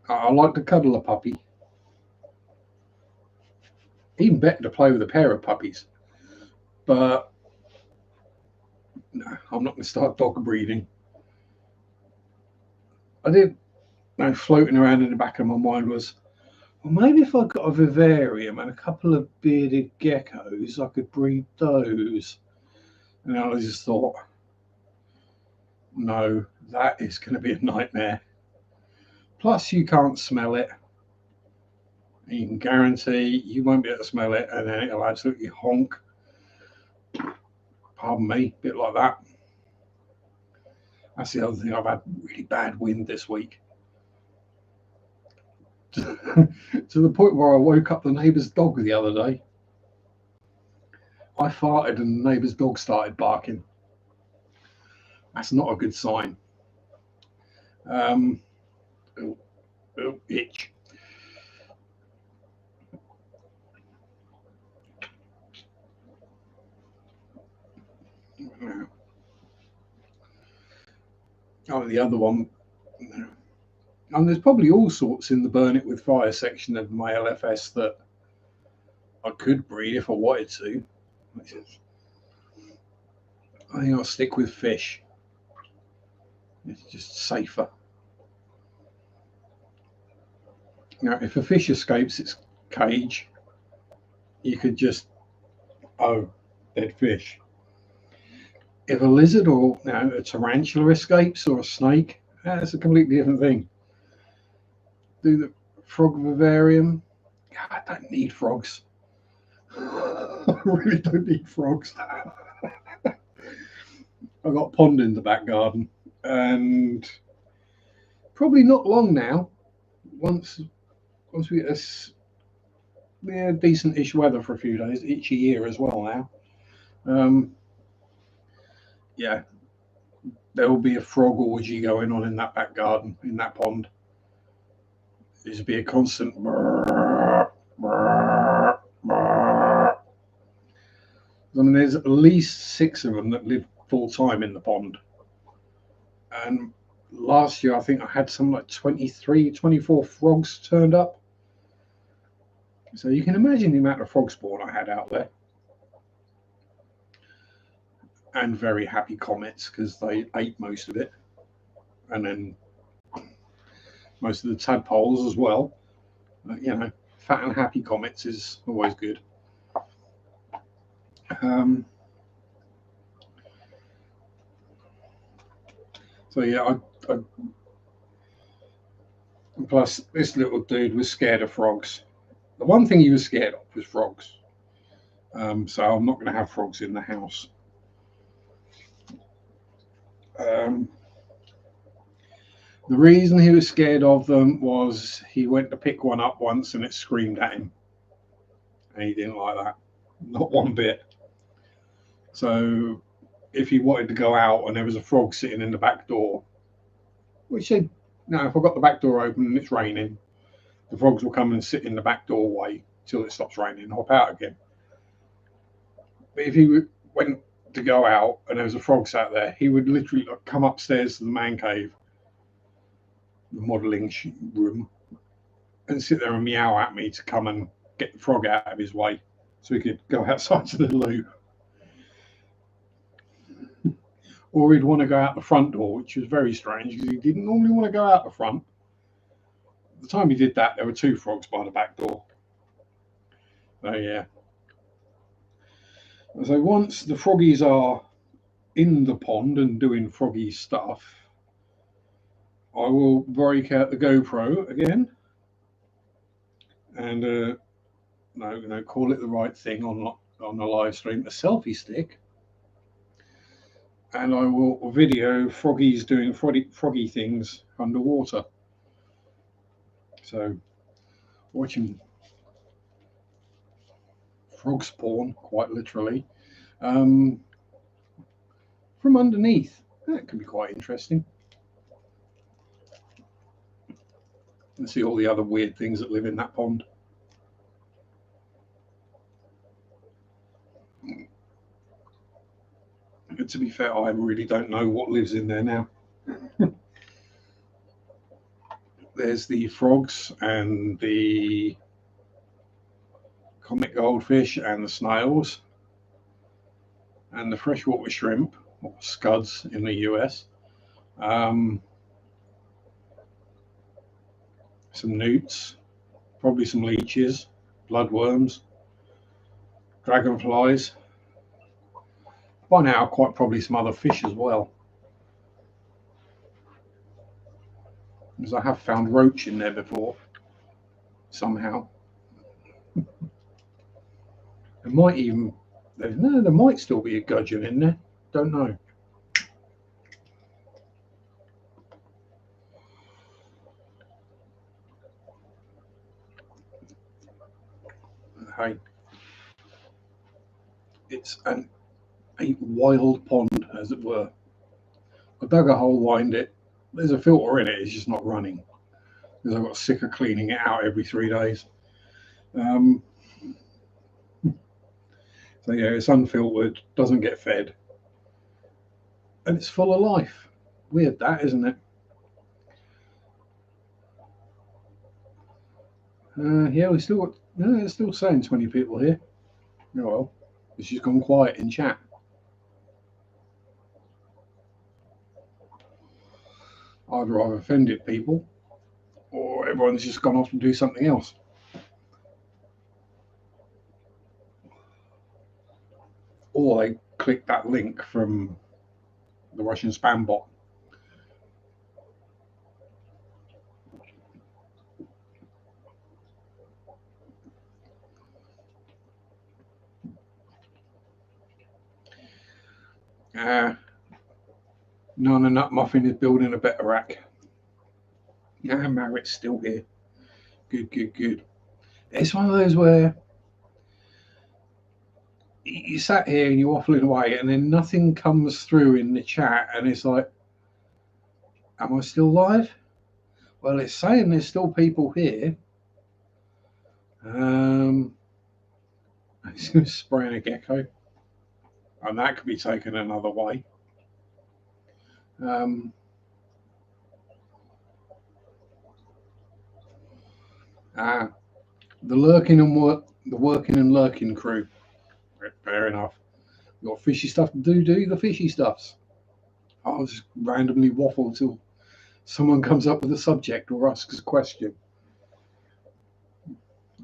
I like to cuddle a puppy. Even better to play with a pair of puppies. But no, I'm not going to start dog breeding. I did, floating around in the back of my mind was, well, maybe if I got a vivarium and a couple of bearded geckos, I could breed those. And I just thought, no, that is going to be a nightmare. Plus, you can't smell it. You can guarantee you won't be able to smell it, and then it'll absolutely honk. Pardon me, a bit like that. That's the other thing. I've had really bad wind this week. To the point where I woke up the neighbour's dog the other day. I farted and the neighbour's dog started barking. That's not a good sign. Itch. Oh, the other one. And there's probably all sorts in the Burn It With Fire section of my LFS that I could breed if I wanted to. I think I'll stick with fish. It's just safer. Now, if a fish escapes its cage, you could just, dead fish. If a lizard or a tarantula escapes or a snake, that's a completely different thing. Do the frog vivarium. God, I don't need frogs. I really don't need frogs. I've got a pond in the back garden, and probably not long now. Once we get a decent-ish weather for a few days, each year as well now. Yeah, there will be a frog orgy going on in that back garden, in that pond. There'll be a constant brrr, brrr, brrr. I mean, there's at least 6 of them that live full time in the pond. And last year, I think I had something like 23, 24 frogs turned up. So you can imagine the amount of frog spawn I had out there. And very happy comets because they ate most of it. And then most of the tadpoles as well. Fat and happy comets is always good. So yeah, plus this little dude was scared of frogs. The one thing he was scared of was frogs. So I'm not going to have frogs in the house. The reason he was scared of them was he went to pick one up once and it screamed at him. And he didn't like that. Not one bit. So if he wanted to go out and there was a frog sitting in the back door, which said, no, if I've got the back door open and it's raining, the frogs will come and sit in the back doorway till it stops raining and hop out again. But if he went to go out and there was a frog sat there, he would literally come upstairs to the man cave, the modelling room, and sit there and meow at me to come and get the frog out of his way so he could go outside to the loo. Or he'd want to go out the front door, which was very strange because he didn't normally want to go out the front. The time he did that, there were 2 frogs by the back door. So yeah. So once the froggies are in the pond and doing froggy stuff, I will break out the GoPro again and call it the right thing on the live stream, a selfie stick, and I will video froggies doing froggy things underwater. So watching frog spawn, quite literally, from underneath. That could be quite interesting. And see all the other weird things that live in that pond. And to be fair, I really don't know what lives in there now. There's the frogs and the comic goldfish and the snails and the freshwater shrimp, or scuds in the US. Some newts, probably some leeches, bloodworms, dragonflies. By now, quite probably some other fish as well. Because I have found roach in there before, somehow. There might still be a gudgeon in there. Don't know. Hey. It's a wild pond, as it were. I dug a hole, lined it. There's a filter in it. It's just not running because I got sick of cleaning it out every 3 days. So yeah, it's unfiltered, doesn't get fed, and it's full of life. Weird that, isn't it? Yeah, we still got. No, it's still saying 20 people here. Oh well, it's just gone quiet in chat. Either I've offended people, or everyone's just gone off to do something else. Or they click that link from the Russian spam bot. Nana Nut Muffin is building a better rack. Yeah, Marritt's still here. Good, good, good. It's one of those where you sat here and you're waffling away, and then nothing comes through in the chat, and it's like, am I still live? Well, it's saying there's still people here. It's spraying a gecko, and that could be taken another way. The lurking and the working and lurking crew. Fair enough. You got fishy stuff to do the fishy stuffs. I'll just randomly waffle till someone comes up with a subject or asks a question.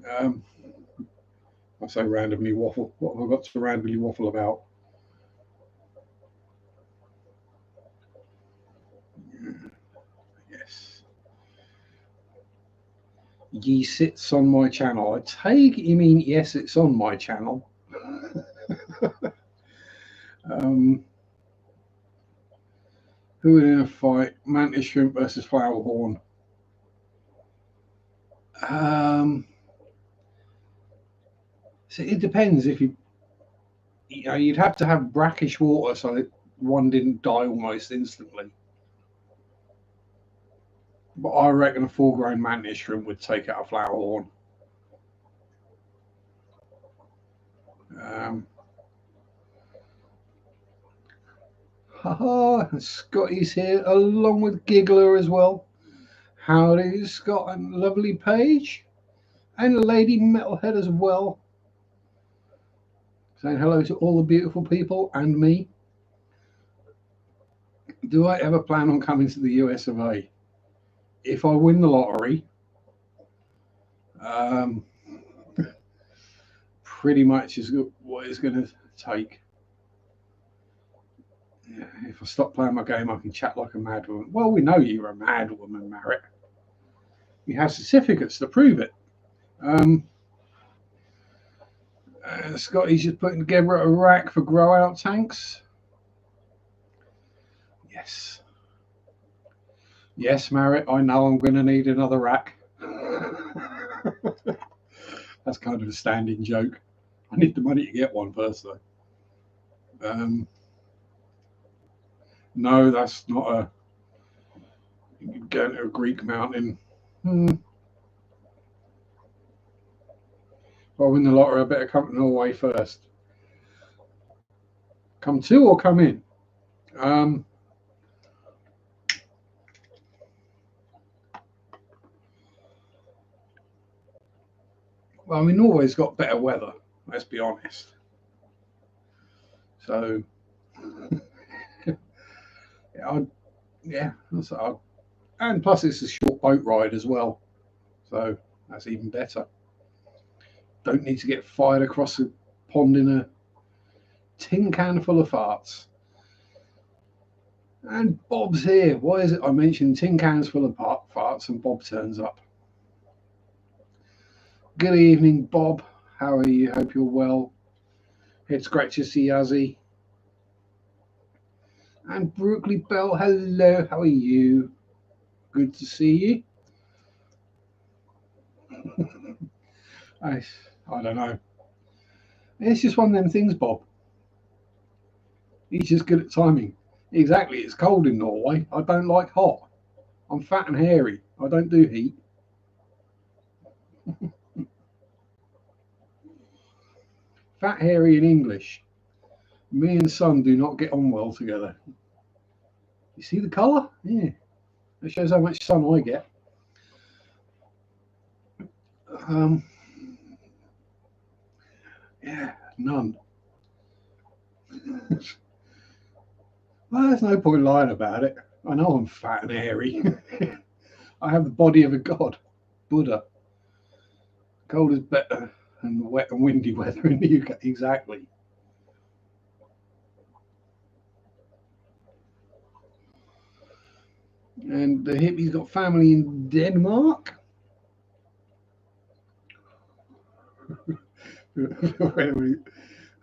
I say randomly waffle. What have I got to randomly waffle about? Yes. Ye sits on my channel. I take it you mean yes, it's on my channel. Who would in a fight? Mantis shrimp versus flower horn. So it depends. If you'd have to have brackish water so that one didn't die almost instantly. But I reckon a full-grown mantis shrimp would take out a flower horn. Scotty's here along with Giggler as well. Howdy, Scott and lovely Paige, and Lady Metalhead as well. Saying hello to all the beautiful people and me. Do I ever plan on coming to the US of A? If I win the lottery, pretty much is what it's going to take. Yeah, if I stop playing my game, I can chat like a mad woman. Well, we know you're a mad woman, Marriott. You have certificates to prove it. Scotty's just putting together a rack for grow out tanks. Yes. Yes, Marriott, I know I'm going to need another rack. That's kind of a standing joke. I need the money to get one first, though. No, that's not a. Going to a Greek mountain. If I win the lottery, I better come to Norway first. Come to or come in? Well, I mean, Norway's got better weather, let's be honest. So, and plus it's a short boat ride as well. So that's even better. Don't need to get fired across the pond in a tin can full of farts. And Bob's here. Why is it I mentioned tin cans full of farts and Bob turns up? Good evening, Bob. How are you? Hope you're well. It's great to see Yazzie. And Brooklyn Bell, hello. How are you? Good to see you. I don't know. It's just one of them things, Bob. He's just good at timing. Exactly, it's cold in Norway. I don't like hot. I'm fat and hairy. I don't do heat. Fat, hairy, and English. Me and son do not get on well together. You see the colour? Yeah. That shows how much sun I get. Yeah, none. Well, there's no point lying about it. I know I'm fat and hairy. I have the body of a god, Buddha. Cold is better than the wet and windy weather in the UK. Exactly. And the hippie's got family in Denmark.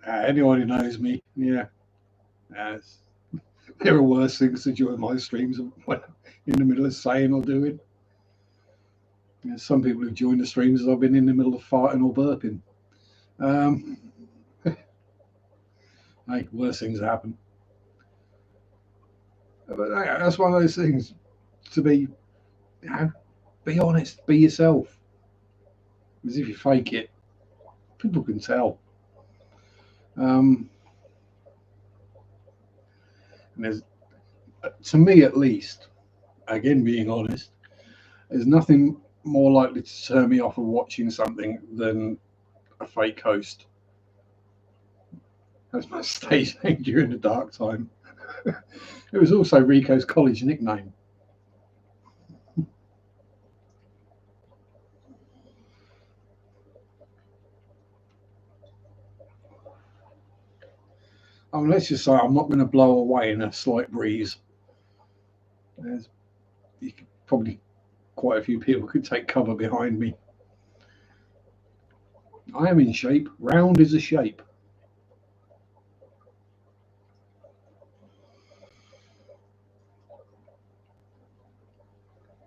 Anyone who knows me, yeah. There are worse things to join my streams when in the middle of saying or doing. Some people who join the streams as I've been in the middle of farting or burping. Hey, worse things happen. But that's one of those things to be, be honest, be yourself. Because if you fake it, people can tell. And there's, to me at least, again being honest, there's nothing more likely to turn me off of watching something than a fake host. That's my stage name during the dark time. It was also Rico's college nickname. Let's just say I'm not going to blow away in a slight breeze. Probably quite a few people could take cover behind me. I am in shape. Round is a shape.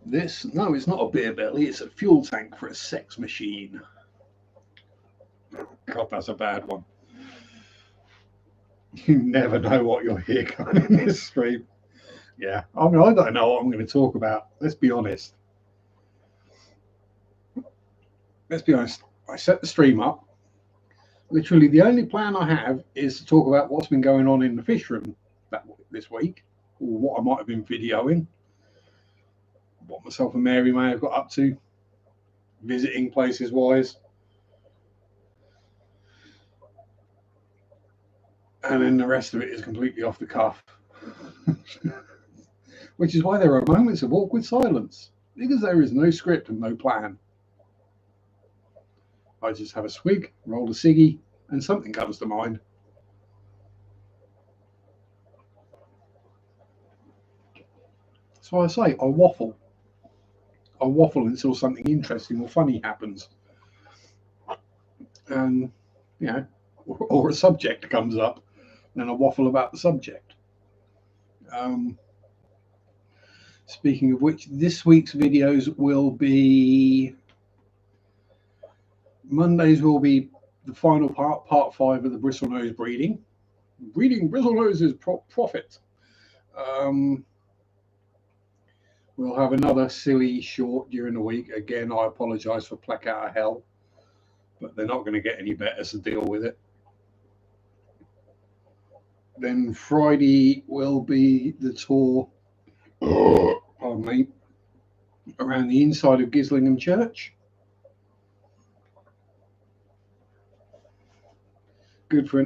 No, it's not a beer belly. It's a fuel tank for a sex machine. God, that's a bad one. You never know what you'll hear coming in this stream. Yeah, I mean, I don't know what I'm going to talk about. Let's be honest. I set the stream up. Literally, the only plan I have is to talk about what's been going on in the fish room this week, or what I might have been videoing, what myself and Mary may have got up to, visiting places wise. And then the rest of it is completely off the cuff. Which is why there are moments of awkward silence, because there is no script and no plan. I just have a swig, roll a ciggy, and something comes to mind. That's why I say I waffle. I waffle until something interesting or funny happens. And, or a subject comes up, and I waffle about the subject. Speaking of which, this week's videos will be... Mondays will be the final part 5 of the bristlenose breeding. Breeding bristlenoses profit. We'll have another silly short during the week. Again, I apologise for Plaque Out of Hell, but they're not going to get any better, so deal with it. Then Friday will be the tour, pardon me, around the inside of Gislingham Church. Good for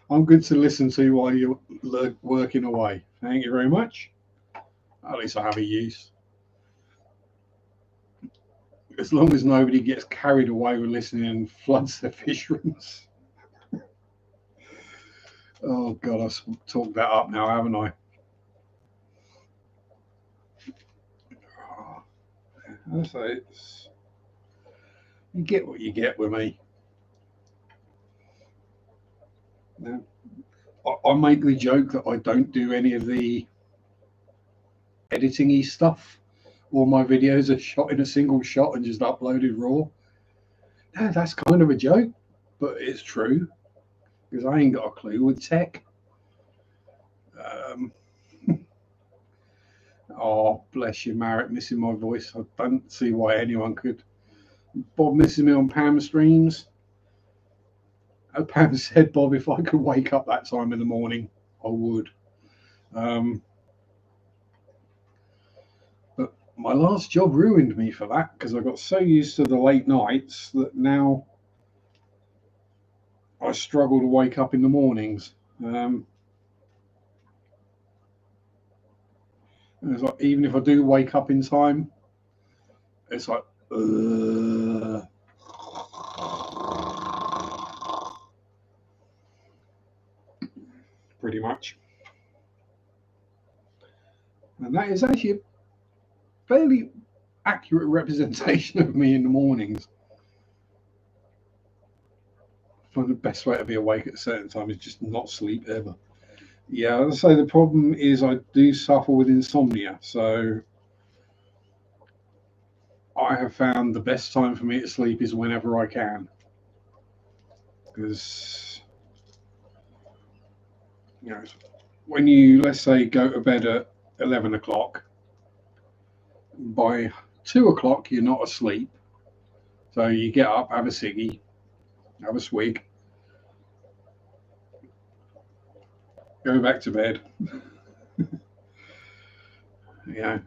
I'm good to listen to while you're working away. Thank you very much. At least I have a use. As long as nobody gets carried away with listening and floods their fish rooms. Oh God, I've talked that up now, haven't I? So you get what you get with me. Now, I make the joke that I don't do any of the editing-y stuff. All my videos are shot in a single shot and just uploaded raw. No, that's kind of a joke, but it's true. because I ain't got a clue with tech. Um, oh, bless you, Marek, missing my voice. I don't see why anyone could. Bob misses me on Pam streams. Pam said, Bob, if I could wake up that time in the morning, I would. But my last job ruined me for that because I got so used to the late nights that now I struggle to wake up in the mornings. It's like, even if I do wake up in time, it's like, pretty much. And that is actually a fairly accurate representation of me in the mornings. I find the best way to be awake at a certain time is just not sleep ever. Yeah, I'd say the problem is I do suffer with insomnia, so I have found the best time for me to sleep is whenever I can. Because, you know, when you, let's say, go to bed at 11 o'clock, by 2 o'clock you're not asleep. So you get up, have a ciggy, have a swig, go back to bed. You know,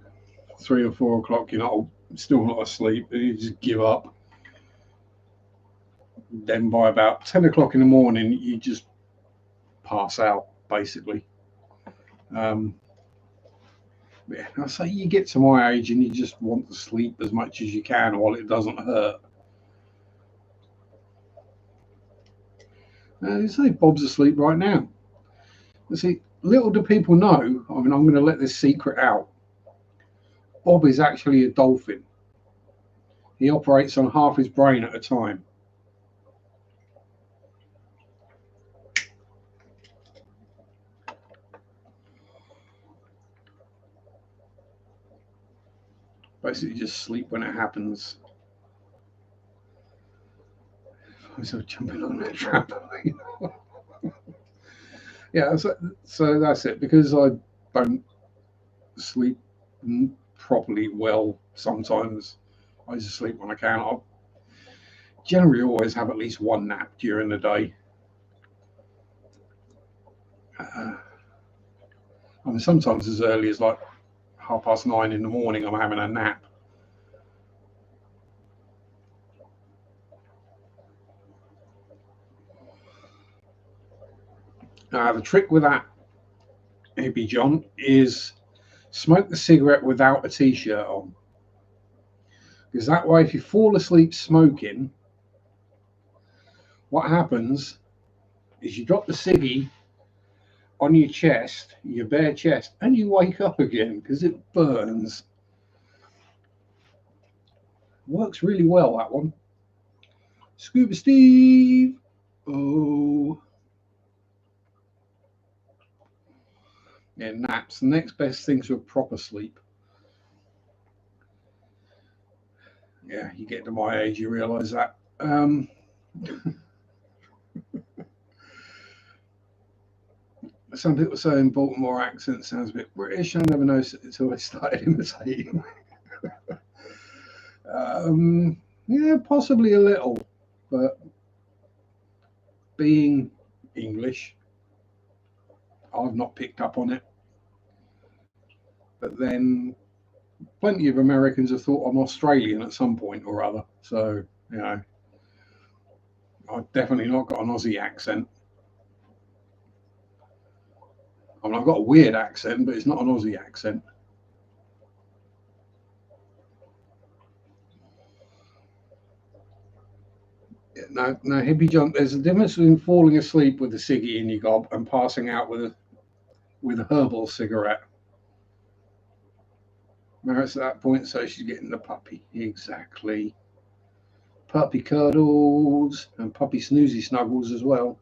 3 or 4 o'clock you're still not asleep, you just give up. Then by about 10 o'clock in the morning you just pass out, basically. Yeah, I say you get to my age and you just want to sleep as much as you can while it doesn't hurt. You say Bob's asleep right now. You see, little do people know, I mean, I'm going to let this secret out. Bob is actually a dolphin. He operates on half his brain at a time. Basically just sleep when it happens. I'm so jumping on that trampoline. Yeah, so that's it. Because I don't sleep properly well sometimes, I just sleep when I can. I generally always have at least one nap during the day. I mean, sometimes as early as like 9:30 in the morning, I'm having a nap. The trick with that, Hippie John, is smoke the cigarette without a t-shirt on. Because that way, if you fall asleep smoking, what happens is you drop the ciggy on your chest, your bare chest, and you wake up again because it burns. Works really well, that one. Scuba Steve. Oh. Yeah, naps. The next best thing to a proper sleep. Yeah, you get to my age, you realise that. Some people say in Baltimore accent sounds a bit British. I never noticed it until I started imitating. Yeah, possibly a little, but being English, I've not picked up on it. But then plenty of Americans have thought I'm Australian at some point or other. So, you know, I've definitely not got an Aussie accent. I mean, I've got a weird accent, but it's not an Aussie accent. No, Hippie John, there's a difference between falling asleep with a ciggy in your gob and passing out with a herbal cigarette. Mary's at that point, so she's getting the puppy. Exactly. Puppy cuddles and puppy snoozy snuggles as well.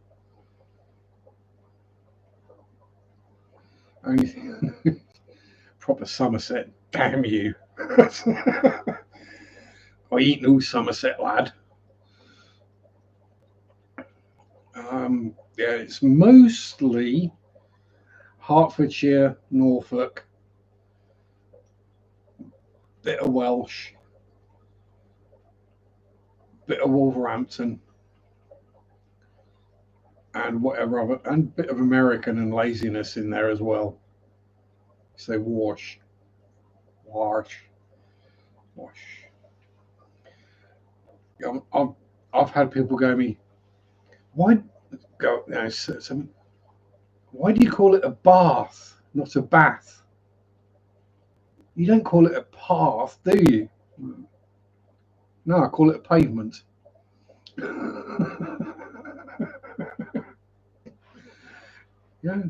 Only thing, proper Somerset. Damn you. I eat no Somerset, lad. Yeah, it's mostly Hertfordshire, Norfolk, bit of Welsh, bit of Wolverhampton, and whatever other, and a bit of American and laziness in there as well. So wash, wash, wash. I've had people go to me, why go? No, why do you call it a bath, not a bath? You don't call it a path, do you? No, I call it a pavement. Yeah,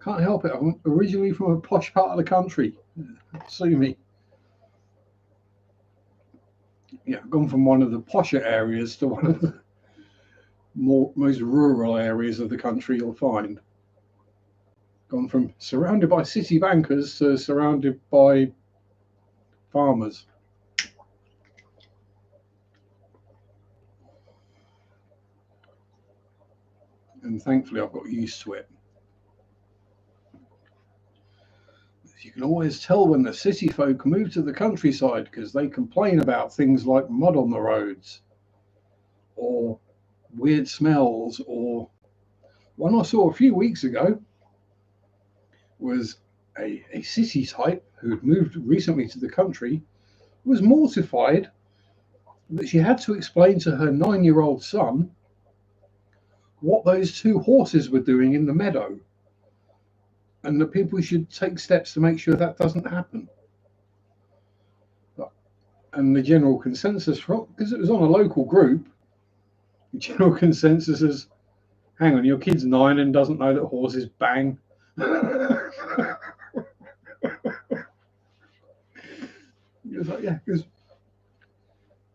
can't help it. I'm originally from a posh part of the country. Sue me. Yeah, I've gone from one of the posher areas to one of the most rural areas of the country you'll find. Gone from surrounded by city bankers to surrounded by farmers. And thankfully I've got used to it. You can always tell when the city folk move to the countryside because they complain about things like mud on the roads or weird smells, or one I saw a few weeks ago was a city type who had moved recently to the country, was mortified that she had to explain to her 9-year-old son what those 2 horses were doing in the meadow, and that people should take steps to make sure that doesn't happen. And the general consensus, because it was on a local group, the general consensus is, hang on, your kid's 9 and doesn't know that horses bang. It's like, yeah, because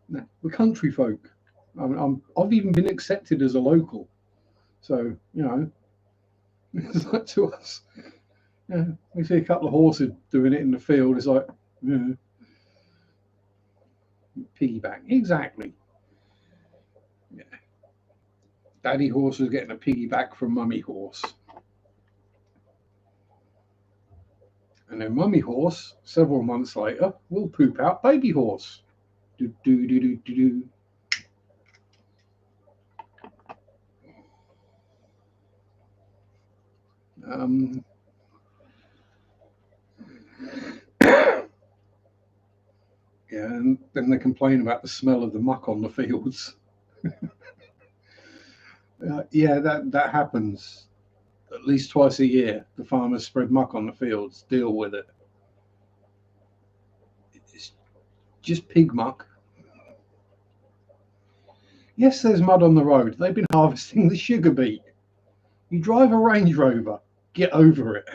no, we're country folk. I've even been accepted as a local, so it's like to us. Yeah, we see a couple of horses doing it in the field. It's like, piggyback. Exactly. Yeah. Daddy horse was getting a piggyback from mummy horse. And then mummy horse, several months later, will poop out baby horse. Do, do, do, do, do, do. Yeah, and then they complain about the smell of the muck on the fields. Yeah, that happens at least twice a year. The farmers spread muck on the fields, deal with it. It's just pig muck. Yes, there's mud on the road. They've been harvesting the sugar beet. You drive a Range Rover, get over it.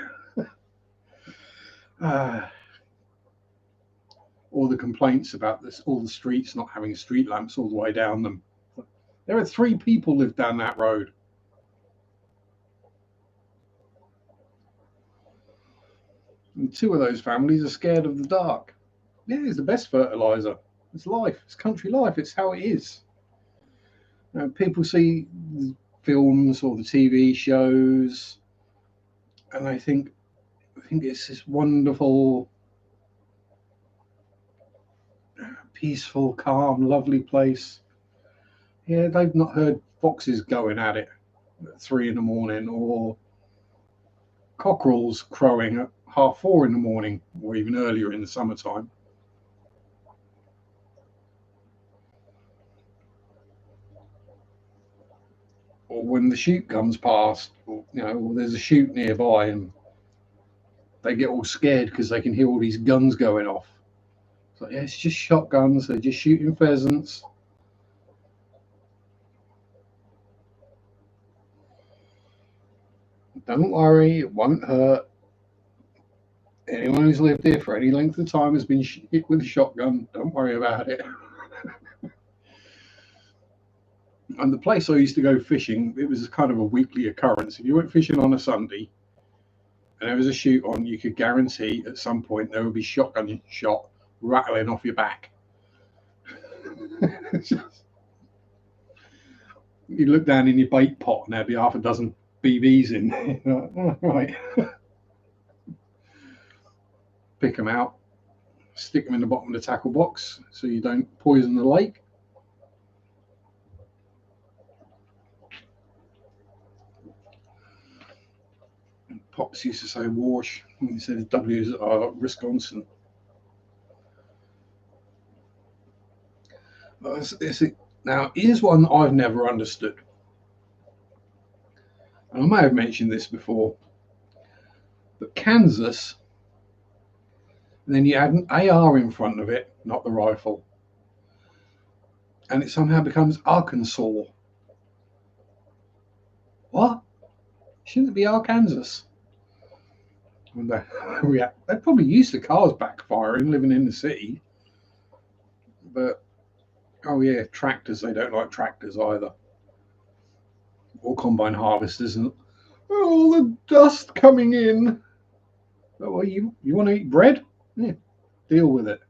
All the complaints about this, all the streets not having street lamps all the way down them. There are 3 people live down that road. And 2 of those families are scared of the dark. Yeah, it's the best fertilizer. It's life. It's country life. It's how it is. People see the films or the TV shows, and I think it's this wonderful, peaceful, calm, lovely place. Yeah, they've not heard foxes going at it at 3 in the morning, or cockerels crowing at 4:30 in the morning, or even earlier in the summertime. Or when the chute comes past, or there's a chute nearby, and they get all scared because they can hear all these guns going off. It's like, yeah, it's just shotguns. They're just shooting pheasants. Don't worry, it won't hurt. Anyone who's lived here for any length of time has been hit with a shotgun. Don't worry about it. And the place I used to go fishing, it was kind of a weekly occurrence. If you went fishing on a Sunday and there was a shoot on, you could guarantee at some point there would be shotgun shot rattling off your back. You look down in your bait pot and there'd be half a dozen BBs in there. Oh, right. Pick them out, stick them in the bottom of the tackle box so you don't poison the lake. Pops used to say wash, and he said W's are Wisconsin. Now, here's one I've never understood. And I may have mentioned this before, but Kansas, and then you add an AR in front of it, not the rifle, and it somehow becomes Arkansas. What? Shouldn't it be Arkansas? And they probably used to cars backfiring living in the city, but oh yeah, tractors, they don't like tractors either, or combine harvesters, and oh, the dust coming in. Oh, well, you want to eat bread? Yeah, deal with it.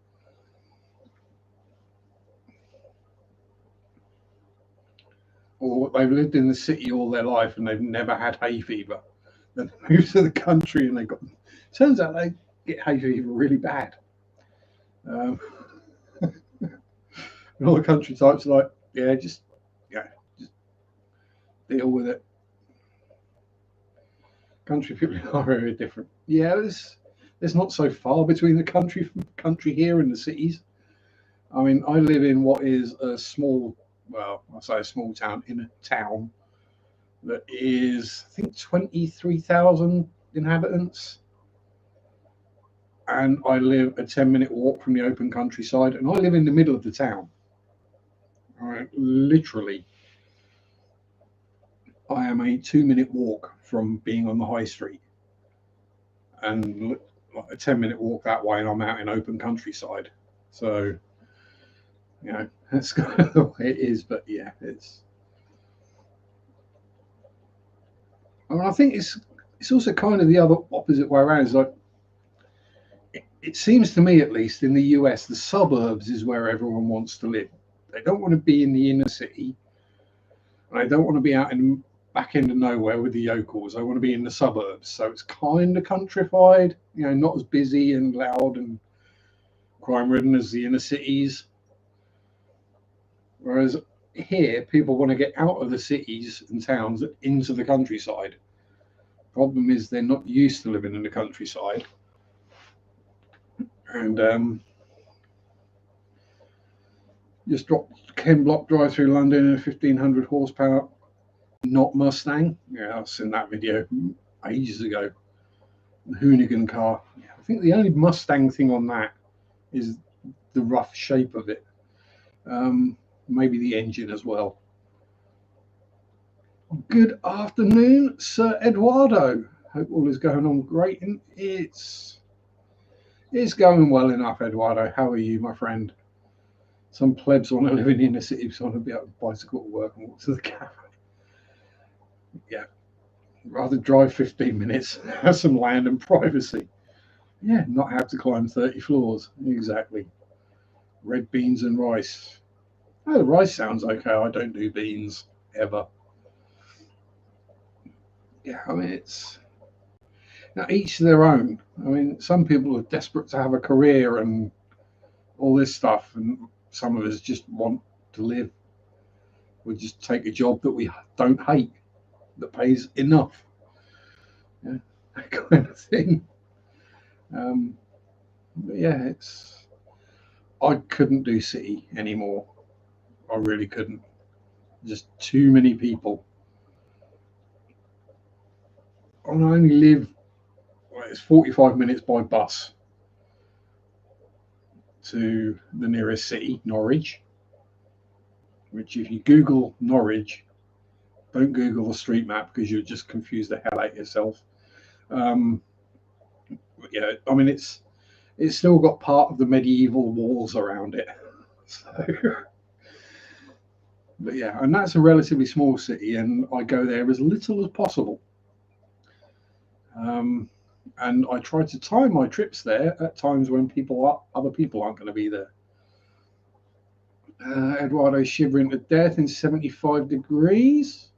Or they've lived in the city all their life and they've never had hay fever. Then they move to the country and they got. Turns out they get hay fever really bad. And all the country types are like, just deal with it. Country people are very different. Yeah, there's not so far between the country here and the cities. I mean, I live in what is a small, well, I say a small town, in a town that is, I think, 23,000 inhabitants. And I live a 10-minute walk from the open countryside, and I live in the middle of the town. All right, literally, I am a 2-minute walk from being on the high street, and a 10-minute walk that way, and I'm out in open countryside. So, that's kind of the way it is. But yeah, it's. I mean, I think it's also kind of the other opposite way around. It's like it seems to me, at least in the US, the suburbs is where everyone wants to live. They don't want to be in the inner city. And they don't want to be out in back end of nowhere with the yokels. They want to be in the suburbs. So it's kind of countrified, not as busy and loud and crime ridden as the inner cities. Whereas here, people want to get out of the cities and towns into the countryside. Problem is, they're not used to living in the countryside. And just dropped Ken Block drive through London in a 1500 horsepower, not Mustang. Yeah, I've seen that video ages ago. The Hoonigan car. I think the only Mustang thing on that is the rough shape of it. Maybe the engine as well. Good afternoon, Sir Eduardo. Hope all is going on great, and it's going well enough, Eduardo. How are you, my friend? Some plebs want to live in the inner city, so want to be able to bicycle to work and walk to the cafe. Yeah, rather drive 15 minutes, have some land and privacy. Yeah, not have to climb 30 floors. Exactly. Red beans and rice. Oh, the rice sounds okay. I don't do beans ever. Yeah, I mean, it's now each their own. I mean, some people are desperate to have a career and all this stuff, and some of us just want to live. We just take a job that we don't hate, that pays enough. Yeah, that kind of thing. But yeah, I couldn't do city anymore. I really couldn't. Just too many people. I only live. Well, it's 45 minutes by bus to the nearest city, Norwich. Which, if you Google Norwich, don't Google the street map because you'll just confuse the hell out of yourself. Yeah, I mean it's still got part of the medieval walls around it. So, but yeah, and that's a relatively small city, and I go there as little as possible. And I try to time my trips there at times when other people aren't going to be there. Eduardo shivering to death in 75 degrees.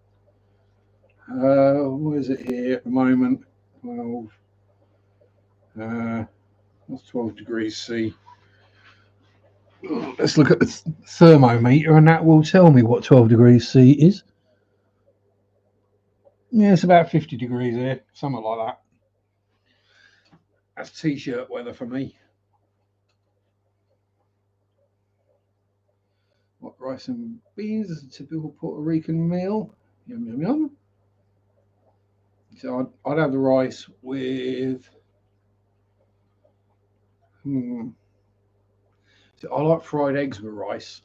What is it here at the moment? 12. What's 12 degrees C? Let's look at the thermometer, and that will tell me what 12 degrees C is. Yeah, it's about 50 degrees here, something like that. That's t-shirt weather for me. What, rice and beans is a typical Puerto Rican meal. Yum, yum, yum. So I'd have the rice with... So I like fried eggs with rice.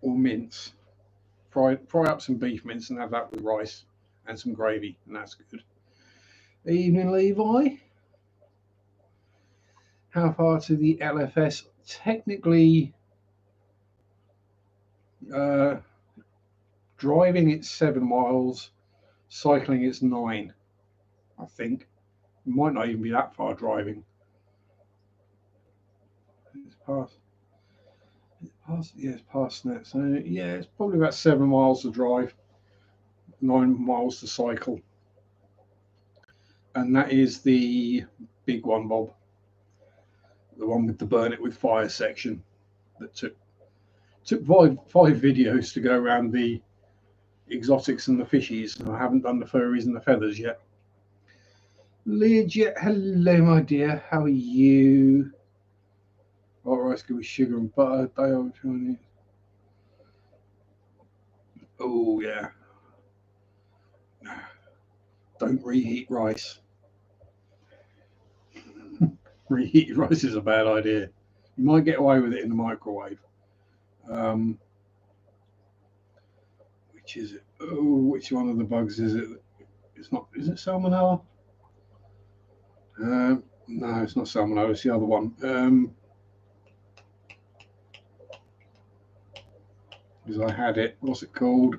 Or mince. Fry up some beef mince and have that with rice and some gravy, and that's good. Evening, Levi. How far to the LFS? Technically, driving it's 7 miles, cycling it's 9. I think it might not even be that far driving. It's past. Yeah, it's past that. So yeah, it's probably about 7 miles to drive, 9 miles to cycle, and that is the big one, Bob. The one with the burn it with fire section that took five videos to go around the exotics and the fishies. And I haven't done the furries and the feathers yet. Legit, hello, my dear. How are you? Hot rice good with sugar and butter. Oh yeah. Don't reheat rice. Reheated rice is a bad idea. You might get away with it in the microwave. Which is it? Oh, which one of the bugs is it? It's not. Is it salmonella? No, it's not salmonella. It's the other one. Because I had it. What's it called?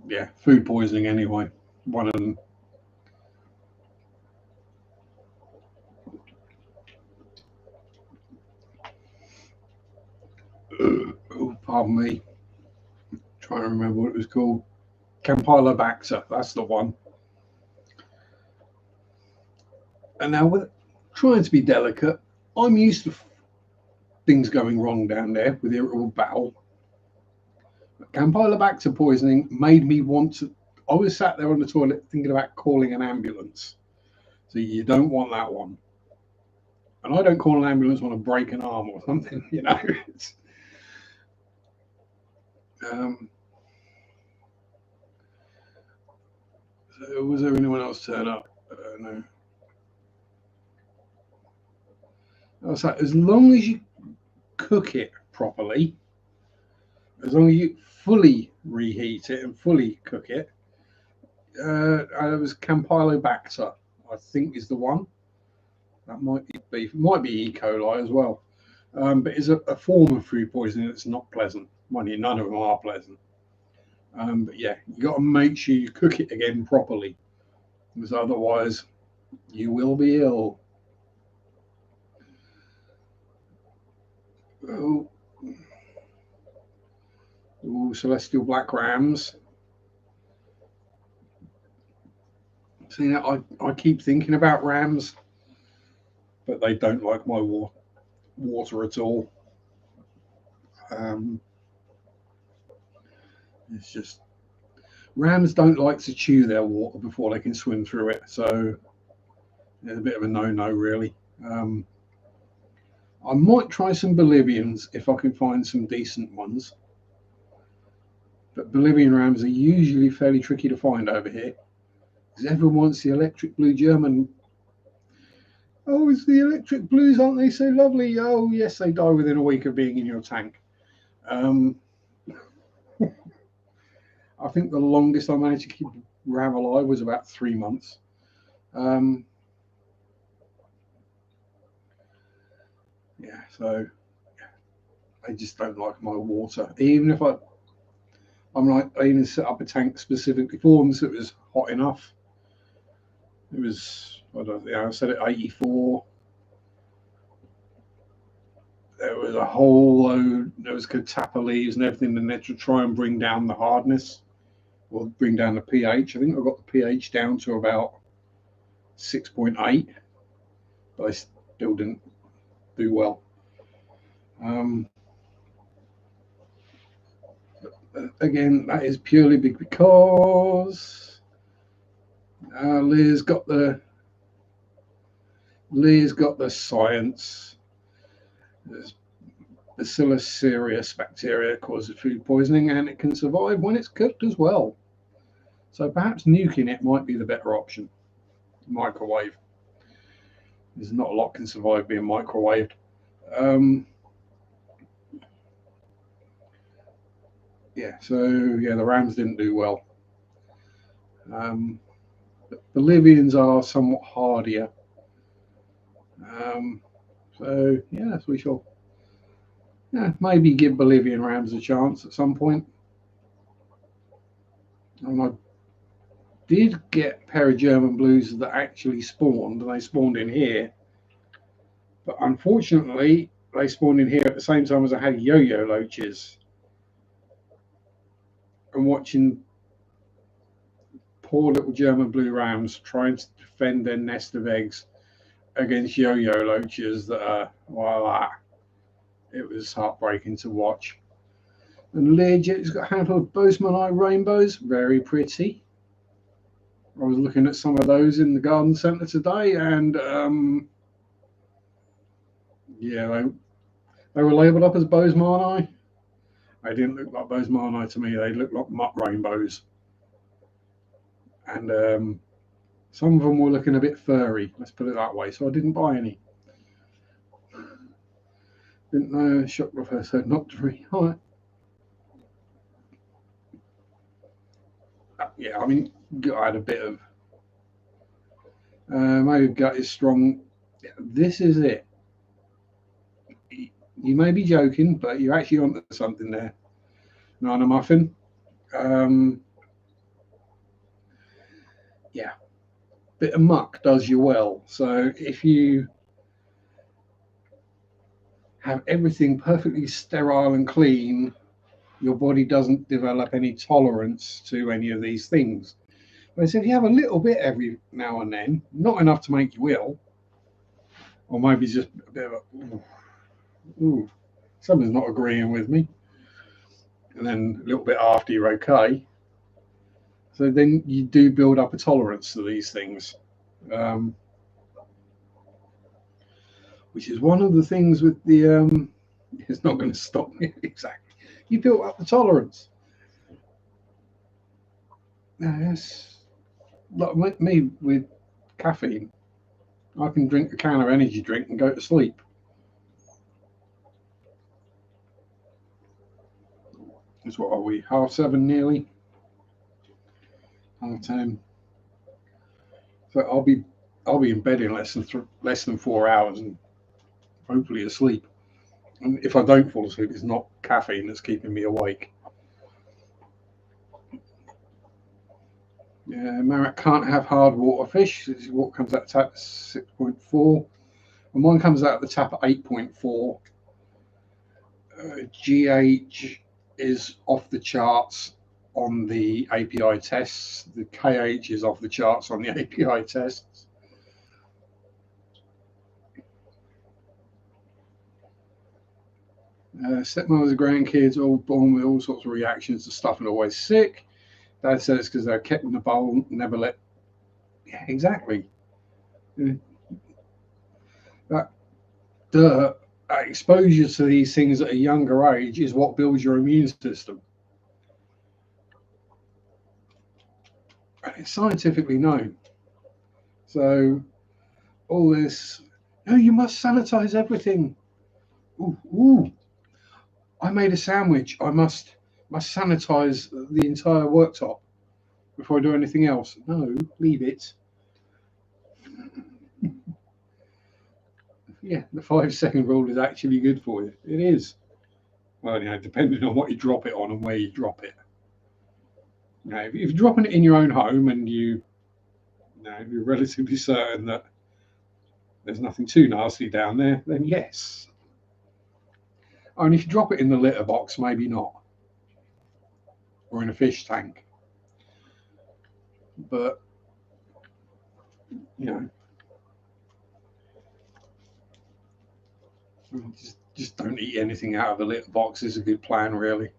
Yeah, food poisoning anyway. One of them. Oh, pardon me. I'm trying to remember what it was called. Campylobacter. That's the one. And now, with trying to be delicate, I'm used to things going wrong down there with irritable bowel. Campylobacter poisoning made me want to. I was sat there on the toilet thinking about calling an ambulance. So you don't want that one. And I don't call an ambulance when I break an arm or something, you know. So was there anyone else turn up? No. I was like, as long as you cook it properly, as long as you fully reheat it and fully cook it, it was Campylobacter, I think, is the one. That might be beef, might be E. coli as well. But it's a form of food poisoning that's not pleasant. Mind you, none of them are pleasant. But yeah, you got to make sure you cook it again properly, because otherwise you will be ill. Oh, celestial black rams. See, now I keep thinking about rams, but they don't like my water at all. It's just rams don't like to chew their water before they can swim through it, so it's a bit of a no-no, really. I might try some Bolivians if I can find some decent ones, but Bolivian rams are usually fairly tricky to find over here, because everyone wants the electric blue German. Oh, it's the electric blues, aren't they so lovely? Oh, yes, they die within a week of being in your tank. I think the longest I managed to keep a ram alive was about 3 months. Yeah, so I just don't like my water. Even if I even set up a tank specifically for them so it was hot enough. It was, I set it 84. there was a whole load, there was catappa leaves and everything in there to try and bring down the hardness or bring down the pH. I think I got the pH down to about 6.8, but I still didn't do well. Again, that is purely because Leah's got the science. There's Bacillus cereus bacteria causes food poisoning, and it can survive when it's cooked as well. So perhaps nuking it might be the better option. Microwave. There's not a lot can survive being microwaved. Yeah, so yeah, the Rams didn't do well. Bolivians are somewhat hardier. So yes, we shall maybe give Bolivian Rams a chance at some point. And I did get a pair of German Blues that actually spawned, and they spawned in here. But unfortunately, they spawned in here at the same time as I had yo-yo loaches. And watching poor little German Blue Rams trying to defend their nest of eggs against yo-yo loaches that are, well, it was heartbreaking to watch. And Learjet's got a handful of Bozeman Eye rainbows, very pretty. I was looking at some of those in the garden centre today, and yeah, they were labelled up as Bozeman Eye. They didn't look like Bozeman Eye to me. They looked like mutt rainbows, and some of them were looking a bit furry. Let's put it that way. So I didn't buy any. Didn't know. Shocked the first heard not to read. Right. Yeah, I mean, I had a bit of my gut is strong. This is it. You may be joking, but you're actually onto something there. Nana muffin. Yeah, bit of muck does you well. So if you have everything perfectly sterile and clean, your body doesn't develop any tolerance to any of these things. Whereas if you have a little bit every now and then, not enough to make you ill, or maybe just a bit of a, ooh, something's not agreeing with me, and then a little bit after you're okay. So then you do build up a tolerance to these things, which is one of the things with the, it's not going to stop me, exactly. You built up the tolerance. Yes, like me with caffeine. I can drink a can of energy drink and go to sleep. It's what are we? 7:30 nearly. 10:30. So I'll be in bed in less than 4 hours and hopefully asleep. And if I don't fall asleep, it's not caffeine that's keeping me awake. Yeah, Marek can't have hard water fish. This is what comes out the tap 6.4, and mine comes out the tap at 8.4. GH is off the charts on the API tests. The KH is off the charts on the API tests. Stepmother's grandkids all born with all sorts of reactions to stuff and always sick. Dad said it's because they're kept in the bowl, never let. Yeah, exactly. That dirt, exposure to these things at a younger age is what builds your immune system. And it's scientifically known. So all this, no, you must sanitize everything. Ooh. I made a sandwich. I must sanitize the entire worktop before I do anything else. No, leave it. Yeah, the 5-second rule is actually good for you. It is. Well, depending on what you drop it on and where you drop it. If you're dropping it in your own home and you're relatively certain that there's nothing too nasty down there, then yes. Only if you drop it in the litter box, maybe not, or in a fish tank. But you know, just don't eat anything out of the litter box is a good plan, really.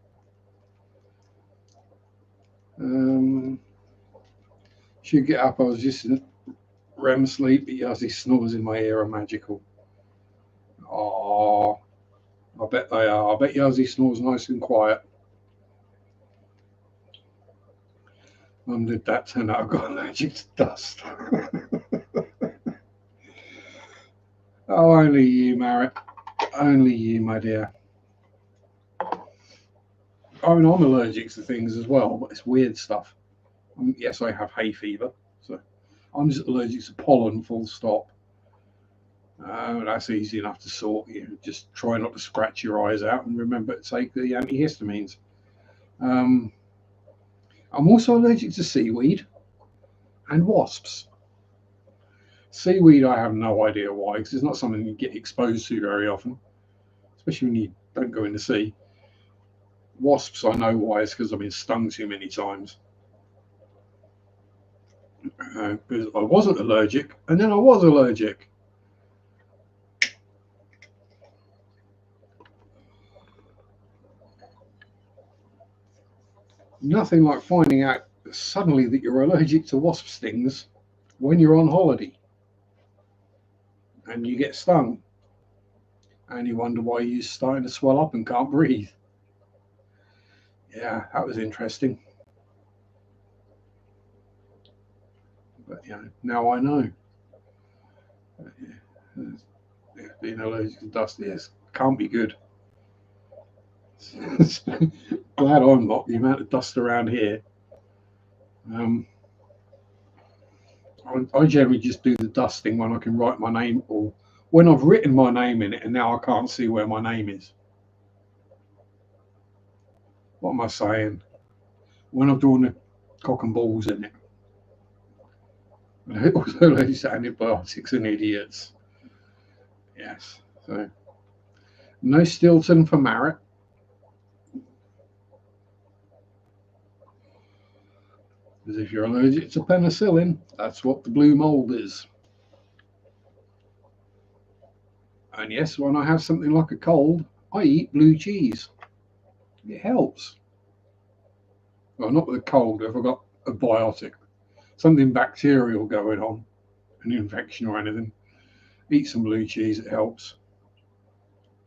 Should get up. I was just in REM sleep, but yeah, these snores in my ear are magical. Oh, I bet they are. I bet Yazzie snores nice and quiet. Mum did that turn out I've got allergic to dust. Oh, only you, Marek. Only you, my dear. I mean, I'm allergic to things as well, but it's weird stuff. Yes, I have hay fever, so I'm just allergic to pollen, full stop. That's easy enough to sort. You just try not to scratch your eyes out and remember to take the antihistamines. I'm also allergic to seaweed and wasps. Seaweed, I have no idea why, because it's not something you get exposed to very often, especially when you don't go in the sea. Wasps, I know why. It's because I've been stung too many times. Because I wasn't allergic, and then I was allergic. Nothing like finding out suddenly that you're allergic to wasp stings when you're on holiday and you get stung and you wonder why you're starting to swell up and can't breathe. Yeah, that was interesting. But now I know. Being allergic to dust, yes, can't be good. Glad I'm not. The amount of dust around here. I generally just do the dusting when I can write my name, or when I've written my name in it and now I can't see where my name is. What am I saying? When I've drawn the cock and balls in it. And also these antibiotics and idiots. Yes. So no Stilton for Marek. Because if you're allergic to penicillin, that's what the blue mold is. And yes, when I have something like a cold, I eat blue cheese. It helps. Well, not with a cold, if I've got a biotic, something bacterial going on, an infection or anything. Eat some blue cheese, it helps.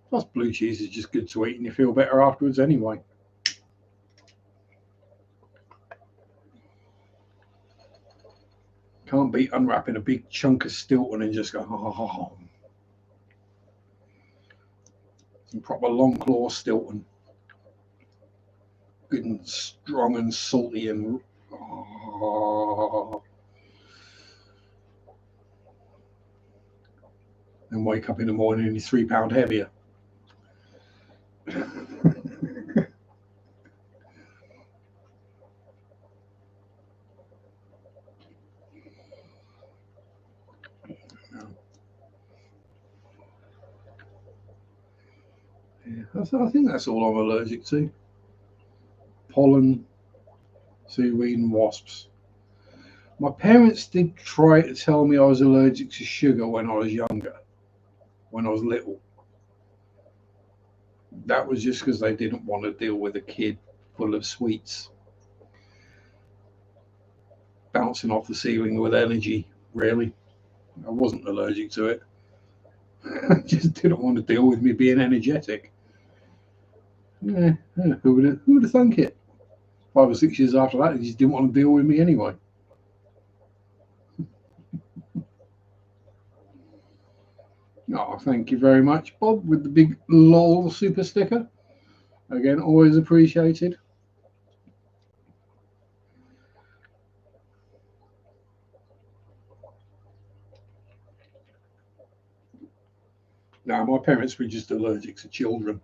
Plus, blue cheese is just good to eat and you feel better afterwards anyway. Can't beat unwrapping a big chunk of Stilton and just go, oh. Some proper long claw Stilton. Good and strong and salty and and wake up in the morning and you're 3 pounds heavier. Yeah, I think that's all I'm allergic to. Pollen, seaweed and wasps. My parents did try to tell me I was allergic to sugar when I was younger, when I was little. That was just because they didn't want to deal with a kid full of sweets bouncing off the ceiling with energy, really. I wasn't allergic to it. I just didn't want to deal with me being energetic. Yeah, who would have thunk it? 5 or 6 years after that, he just didn't want to deal with me anyway. Oh, thank you very much, Bob, with the big LOL super sticker. Again, always appreciated. No, my parents were just allergic to children.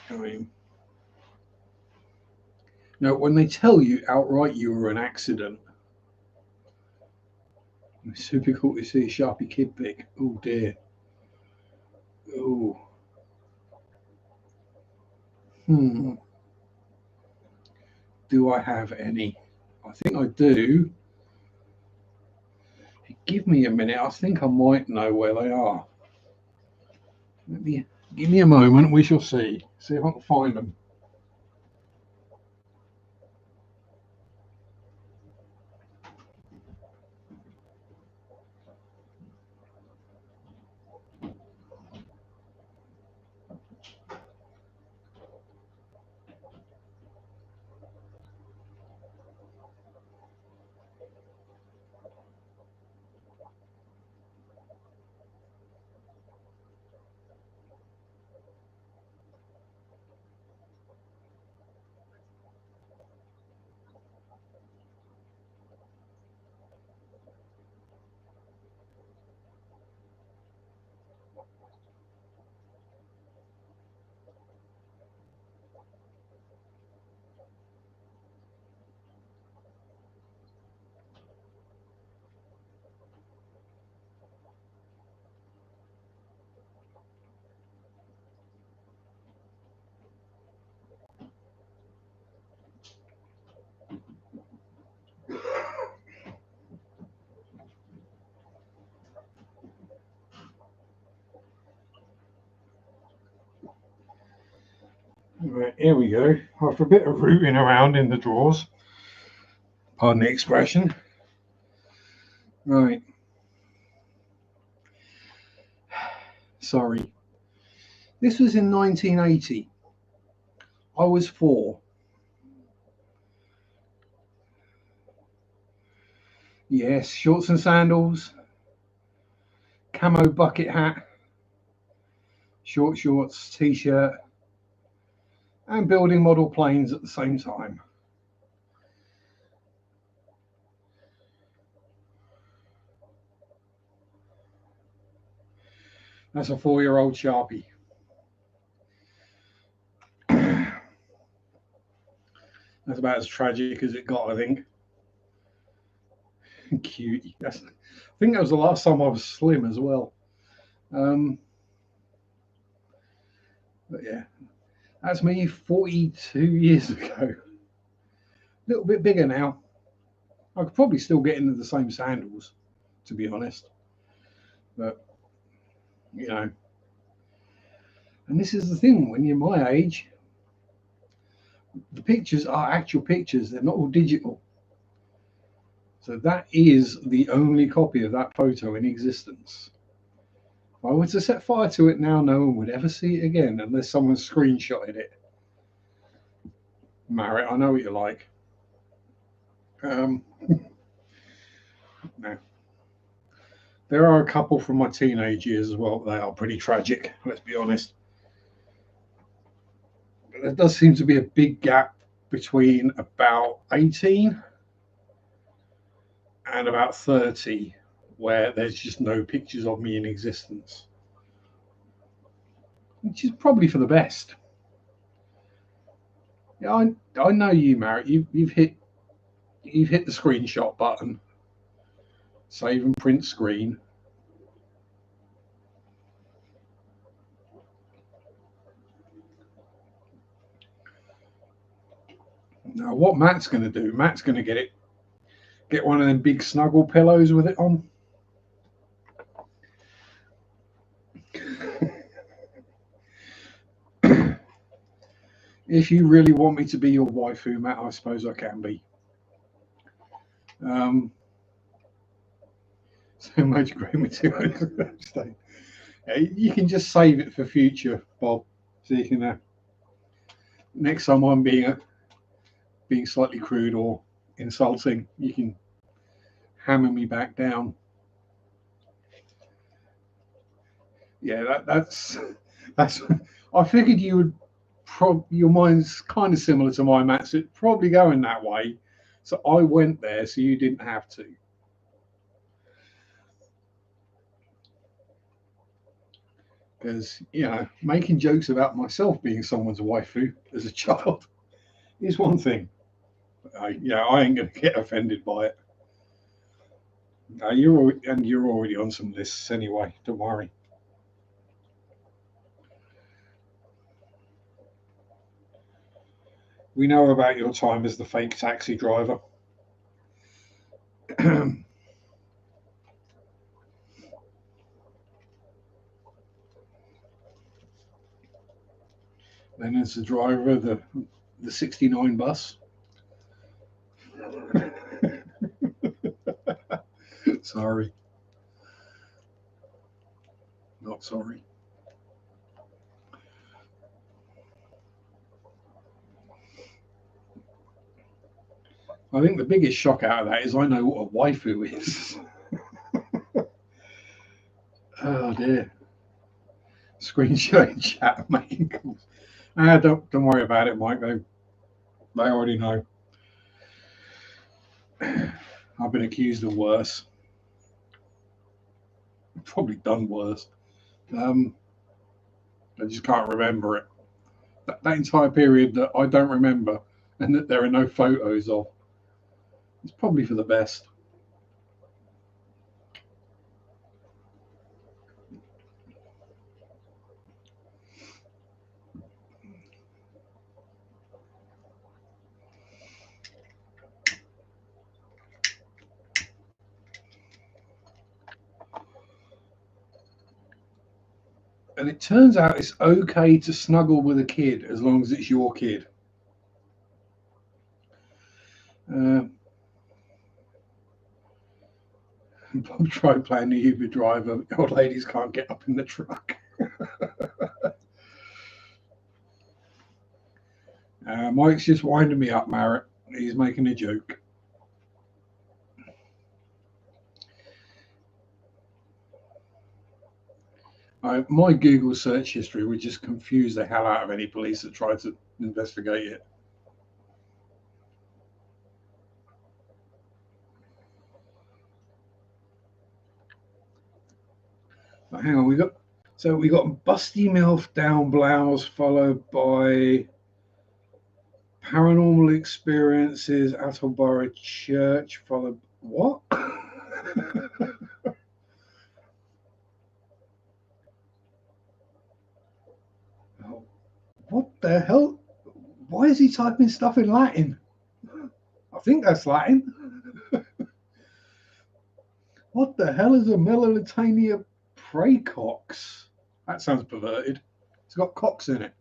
I mean, when they tell you outright you were an accident, it's difficult to see a Sharpie kid pick. Oh dear. Oh. Do I have any? I think I do. Give me a minute. I think I might know where they are. Give me a moment. We shall see. See if I can find them. Right, here we go. After a bit of rooting around in the drawers, pardon the expression. Right. Sorry. This was in 1980. I was 4. Yes, shorts and sandals, camo bucket hat, short shorts, t-shirt, and building model planes at the same time. That's a 4-year-old Sharpe. That's about as tragic as it got, I think. Cutie. I think that was the last time I was slim as well. But yeah, that's me 42 years ago. A little bit bigger now. I could probably still get into the same sandals, to be honest. But, you know, and this is the thing, when you're my age, the pictures are actual pictures, they're not all digital. So that is the only copy of that photo in existence. If I were to set fire to it now, no one would ever see it again unless someone screenshotted it. Marriott, I know what you're like. No. There are a couple from my teenage years as well. They are pretty tragic, let's be honest. But there does seem to be a big gap between about 18 and about 30 where there's just no pictures of me in existence, which is probably for the best. Yeah, I know you, Marriott. You've hit the screenshot button, save and print screen. Now, what Matt's going to do? Matt's going to get one of them big snuggle pillows with it on. If you really want me to be your waifu, Matt, I suppose I can be. So much great material. You can just save it for future, Bob. So you can next time I'm being slightly crude or insulting, you can hammer me back down. Yeah, that's. I figured you would. Your mind's kind of similar to mine, Matt. So it's probably going that way. So I went there, so you didn't have to. Because making jokes about myself being someone's waifu as a child is one thing. I ain't gonna get offended by it. You're already on some lists anyway. Don't worry. We know about your time as the fake taxi driver. Then as the driver of the 69 bus. Sorry. Not sorry. I think the biggest shock out of that is I know what a waifu is. Oh dear. Screen sharing chat making calls. Don't worry about it, Mike. They already know. I've been accused of worse. Probably done worse. I just can't remember it. That entire period that I don't remember and that there are no photos of. It's probably for the best. And it turns out it's okay to snuggle with a kid as long as it's your kid. Bob tried playing the Uber driver. Old ladies can't get up in the truck. Mike's just winding me up, Marrett. He's making a joke. My Google search history would just confuse the hell out of any police that tried to investigate it. But hang on, we got Busty Milf Down Blouse followed by Paranormal Experiences, Attleborough Church, followed what? Oh, what the hell? Why is he typing stuff in Latin? I think that's Latin. What the hell is a Melitania praecox? That sounds perverted. It's got cocks in it.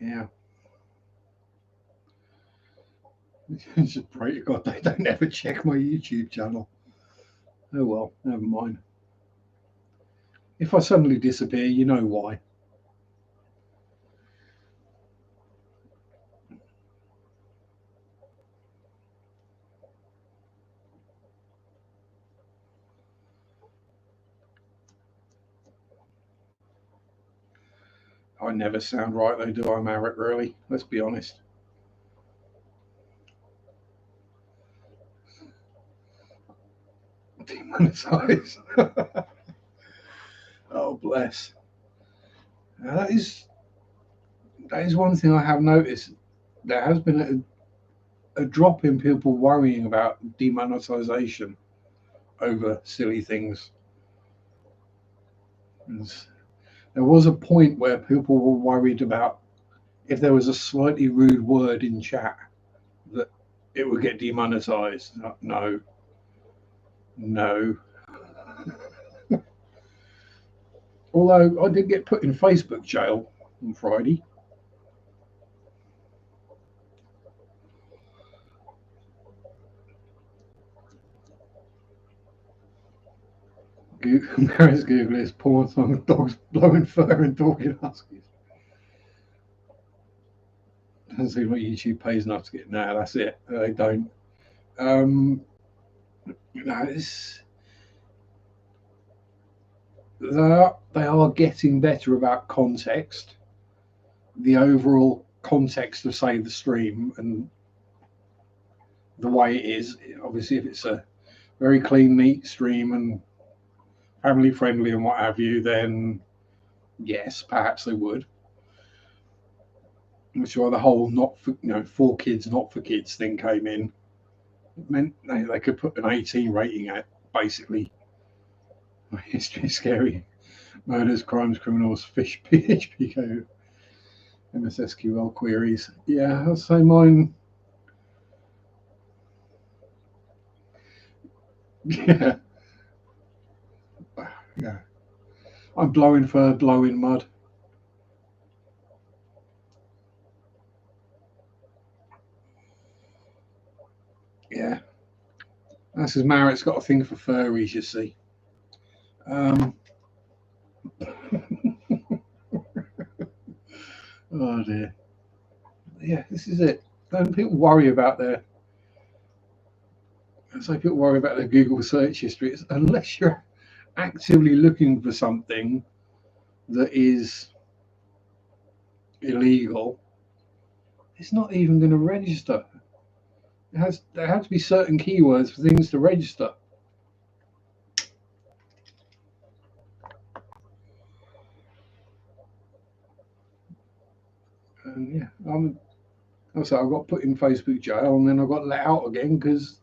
Yeah. Just pray to God they don't ever check my YouTube channel. Oh well, never mind. If I suddenly disappear, you know why. I never sound right though, do I, Marek, really? Let's be honest. Demonetize. Oh bless. Now that is one thing I have noticed. There has been a drop in people worrying about demonetization over silly things. And there was a point where people were worried about if there was a slightly rude word in chat that it would get demonetized. No. Although I did get put in Facebook jail on Friday. Mary's Google is porn song dogs blowing fur and talking huskies. Doesn't seem like YouTube pays enough to get. No, that's it. They don't. They are getting better about context, the overall context of, say, the stream and the way it is. Obviously, if it's a very clean, neat stream and family friendly and what have you, then yes, perhaps they would. Which is why the whole not for, for kids, not for kids thing came in. It meant they could put an 18 rating at, basically. History scary. Murders, crimes, criminals, fish, PHP code, MSSQL queries. Yeah, I'll say mine. Yeah, yeah. I'm blowing for blowing mud. Yeah, that's because Marritt's got a thing for furries, you see. Um, oh dear. Yeah, this is it. Don't people worry about their. So people worry about their Google search history. It's, unless you're actively looking for something that is illegal, it's not even going to register. There have to be certain keywords for things to register. And yeah, so I got put in Facebook jail, and then I got let out again because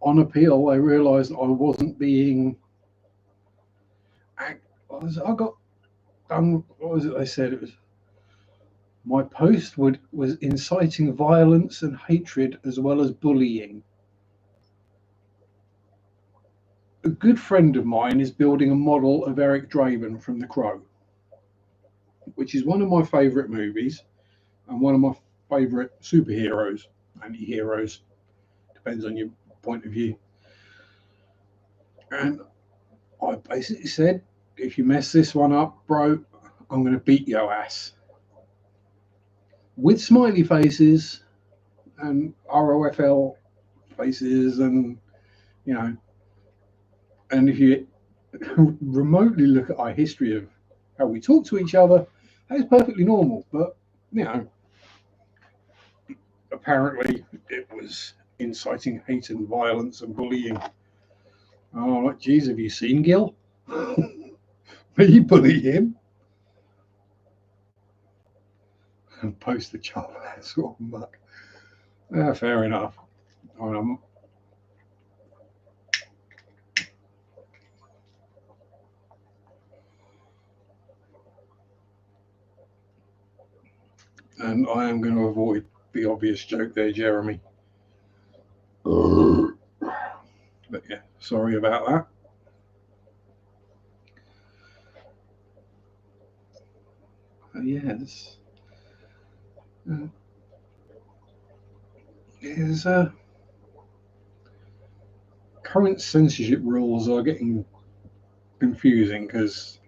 on appeal they realised I wasn't being. I got done. What was it they said? It was my post was inciting violence and hatred as well as bullying. A good friend of mine is building a model of Eric Draven from The Crow, which is one of my favourite movies and one of my favourite superheroes, anti-heroes, depends on your point of view. And I basically said, if you mess this one up, bro, I'm going to beat your ass. With smiley faces and ROFL faces, and, you know, and if you remotely look at our history of how we talk to each other, that's perfectly normal. But, you know, apparently it was inciting hate and violence and bullying. Oh, like, geez, have you seen Gil? Me bully him? And post the child that sort of muck. Yeah, fair enough. And I am going to avoid the obvious joke there, Jeremy. But yeah, sorry about that. Yes. Is current censorship rules are getting confusing because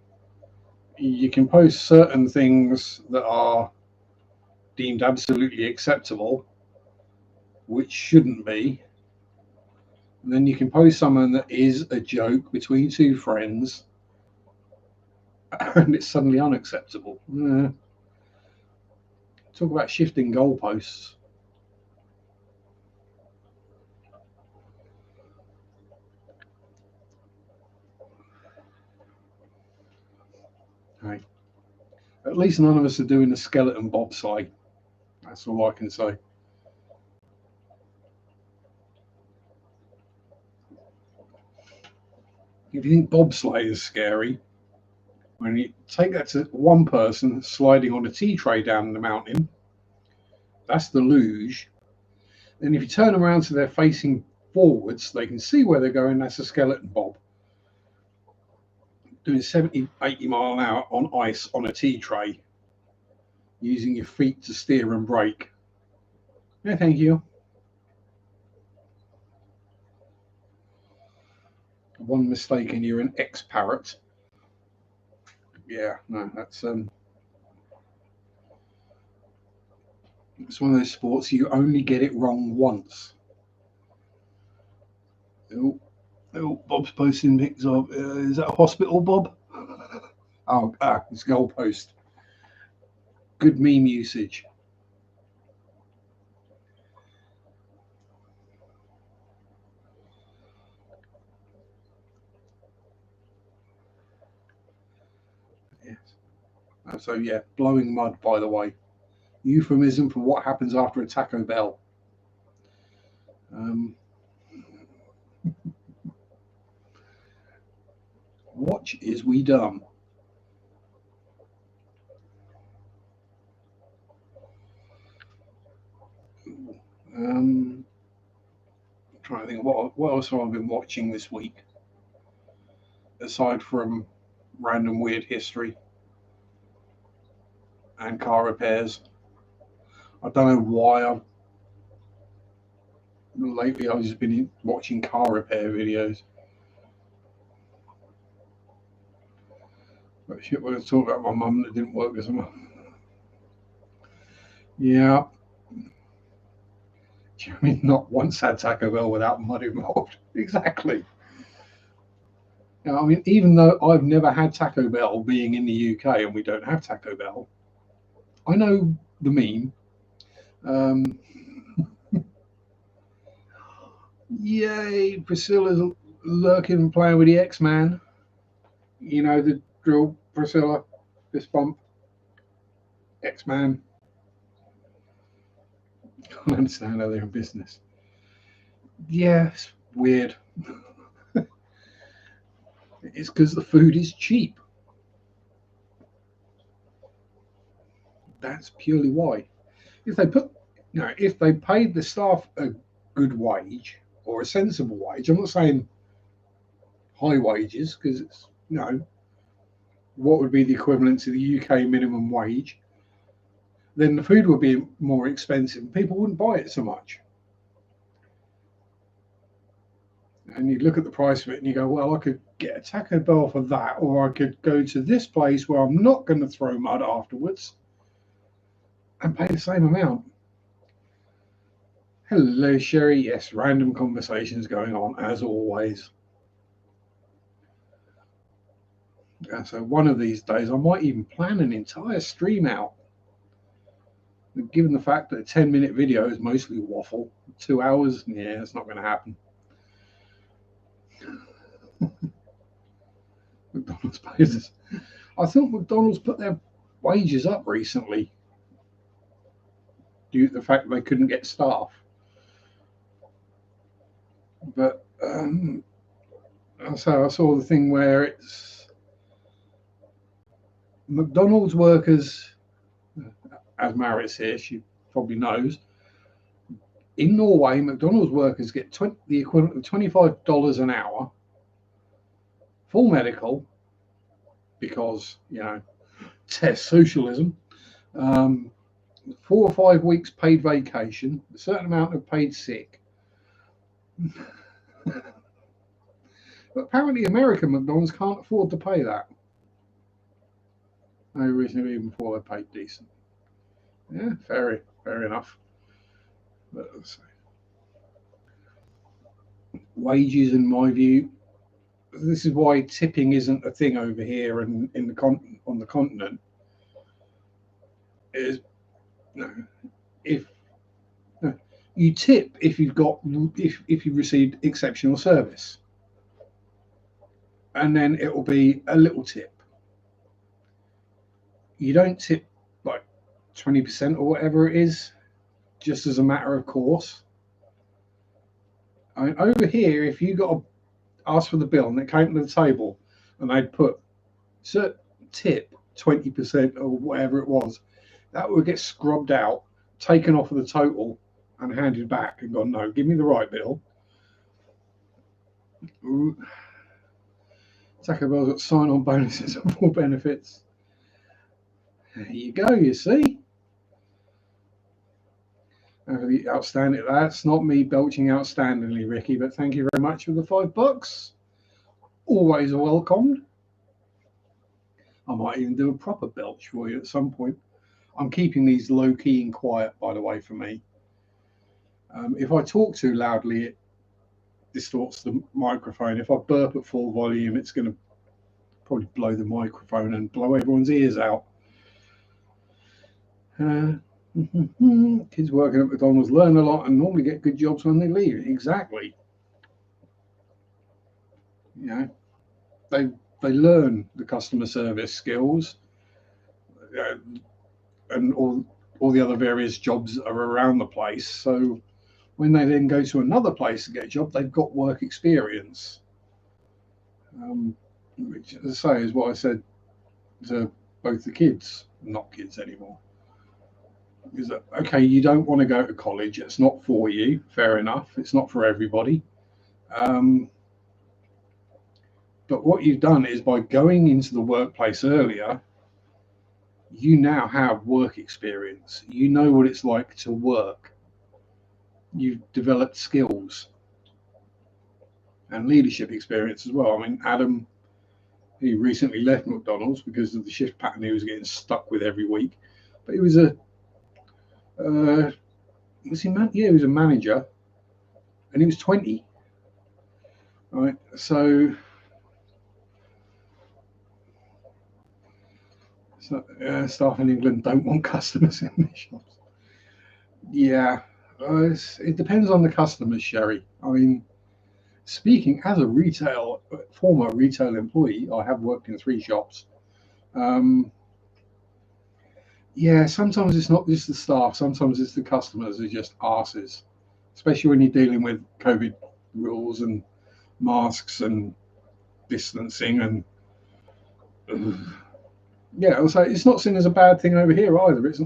you can post certain things that are deemed absolutely acceptable, which shouldn't be. And then you can post something that is a joke between two friends, and it's suddenly unacceptable. Talk about shifting goalposts. Right. At least none of us are doing a skeleton bobsleigh. That's all I can say. If you think bobsleigh is scary, when you take that to one person sliding on a tea tray down the mountain, that's the luge. And if you turn them around so they're facing forwards, they can see where they're going, that's a skeleton bob. Doing 70, 80 mile an hour on ice on a tea tray, using your feet to steer and brake. Yeah, thank you. One mistake and you're an ex-parrot. Yeah, no, it's one of those sports you only get it wrong once. Oh, oh, Bob's posting pics of. Is that a hospital, Bob? Oh, it's goalpost. Good meme usage. Yes. So yeah, blowing mud. By the way, euphemism for what happens after a Taco Bell. Watch is we dumb. Trying to think what else have I been watching this week aside from random weird history and car repairs. I don't know why lately I've just been watching car repair videos. But shit, we're going to talk about my mum that didn't work as a mum. Yeah. I mean, not once had Taco Bell without mud involved. Exactly. You know, I mean, even though I've never had Taco Bell being in the UK and we don't have Taco Bell, I know the meme. Yay, Priscilla's lurking and playing with the X-Man. You know, the drill, Priscilla, fist bump, X-Man. I don't understand how they're in business. Yeah, it's weird. It's because the food is cheap. That's purely why. If they put, if they paid the staff a good wage or a sensible wage, I'm not saying high wages because it's what would be the equivalent to the UK minimum wage, then the food would be more expensive and people wouldn't buy it so much. And you look at the price of it and you go, well, I could get a Taco Bell for that, or I could go to this place where I'm not going to throw mud afterwards and pay the same amount. Hello, Sherry. Yes, random conversations going on as always. So one of these days I might even plan an entire stream out. Given the fact that a 10-minute video is mostly waffle, 2 hours, yeah, it's not going to happen. McDonald's pays us. I thought McDonald's put their wages up recently due to the fact that they couldn't get staff. But so I saw the thing where it's McDonald's workers, as Marit's here, she probably knows. In Norway, McDonald's workers get the equivalent of $25 an hour, full medical, because, test socialism, 4 or 5 weeks paid vacation, a certain amount of paid sick. But apparently American McDonald's can't afford to pay that. No reason even before they paid decent. Yeah, fair enough. But wages, in my view, this is why tipping isn't a thing over here and on the continent. Is if you tip if you've received exceptional service, and then it will be a little tip. You don't tip like 20% or whatever it is, just as a matter of course. I mean, over here, if you got to ask for the bill and it came to the table and they'd put certain tip 20% or whatever it was, that would get scrubbed out, taken off of the total, and handed back and gone, no, give me the right bill. Taco Bell's got sign-on bonuses and full benefits. There you go, you see. Outstanding. That's not me belching outstandingly, Ricky, but thank you very much for the $5. Always welcomed. I might even do a proper belch for you at some point. I'm keeping these low-key and quiet, by the way, for me. If I talk too loudly, it distorts the microphone. If I burp at full volume, it's going to probably blow the microphone and blow everyone's ears out. Kids working at McDonald's learn a lot and normally get good jobs when they leave. Exactly. They learn the customer service skills and all the other various jobs that are around the place. So when they then go to another place to get a job, they've got work experience. which, as I say, is what I said to both the kids, not kids anymore. Is that okay? You don't want to go to college. It's not for you. Fair enough. It's not for everybody. Um, but what you've done is by going into the workplace earlier, you now have work experience. You know what it's like to work. You've developed skills and leadership experience as well. I mean, Adam, he recently left McDonald's because of the shift pattern he was getting stuck with every week. But he was a was he man? Yeah, he was a manager, and he was 20. Right, so staff in England don't want customers in their shops. Yeah, it depends on the customers, Sherry. I mean, speaking as a former retail employee, I have worked in 3 shops. Um, yeah, sometimes it's not just the staff, sometimes it's the customers who are just arses, especially when you're dealing with COVID rules and masks and distancing and yeah, I'll say it's not seen as a bad thing over here either. It's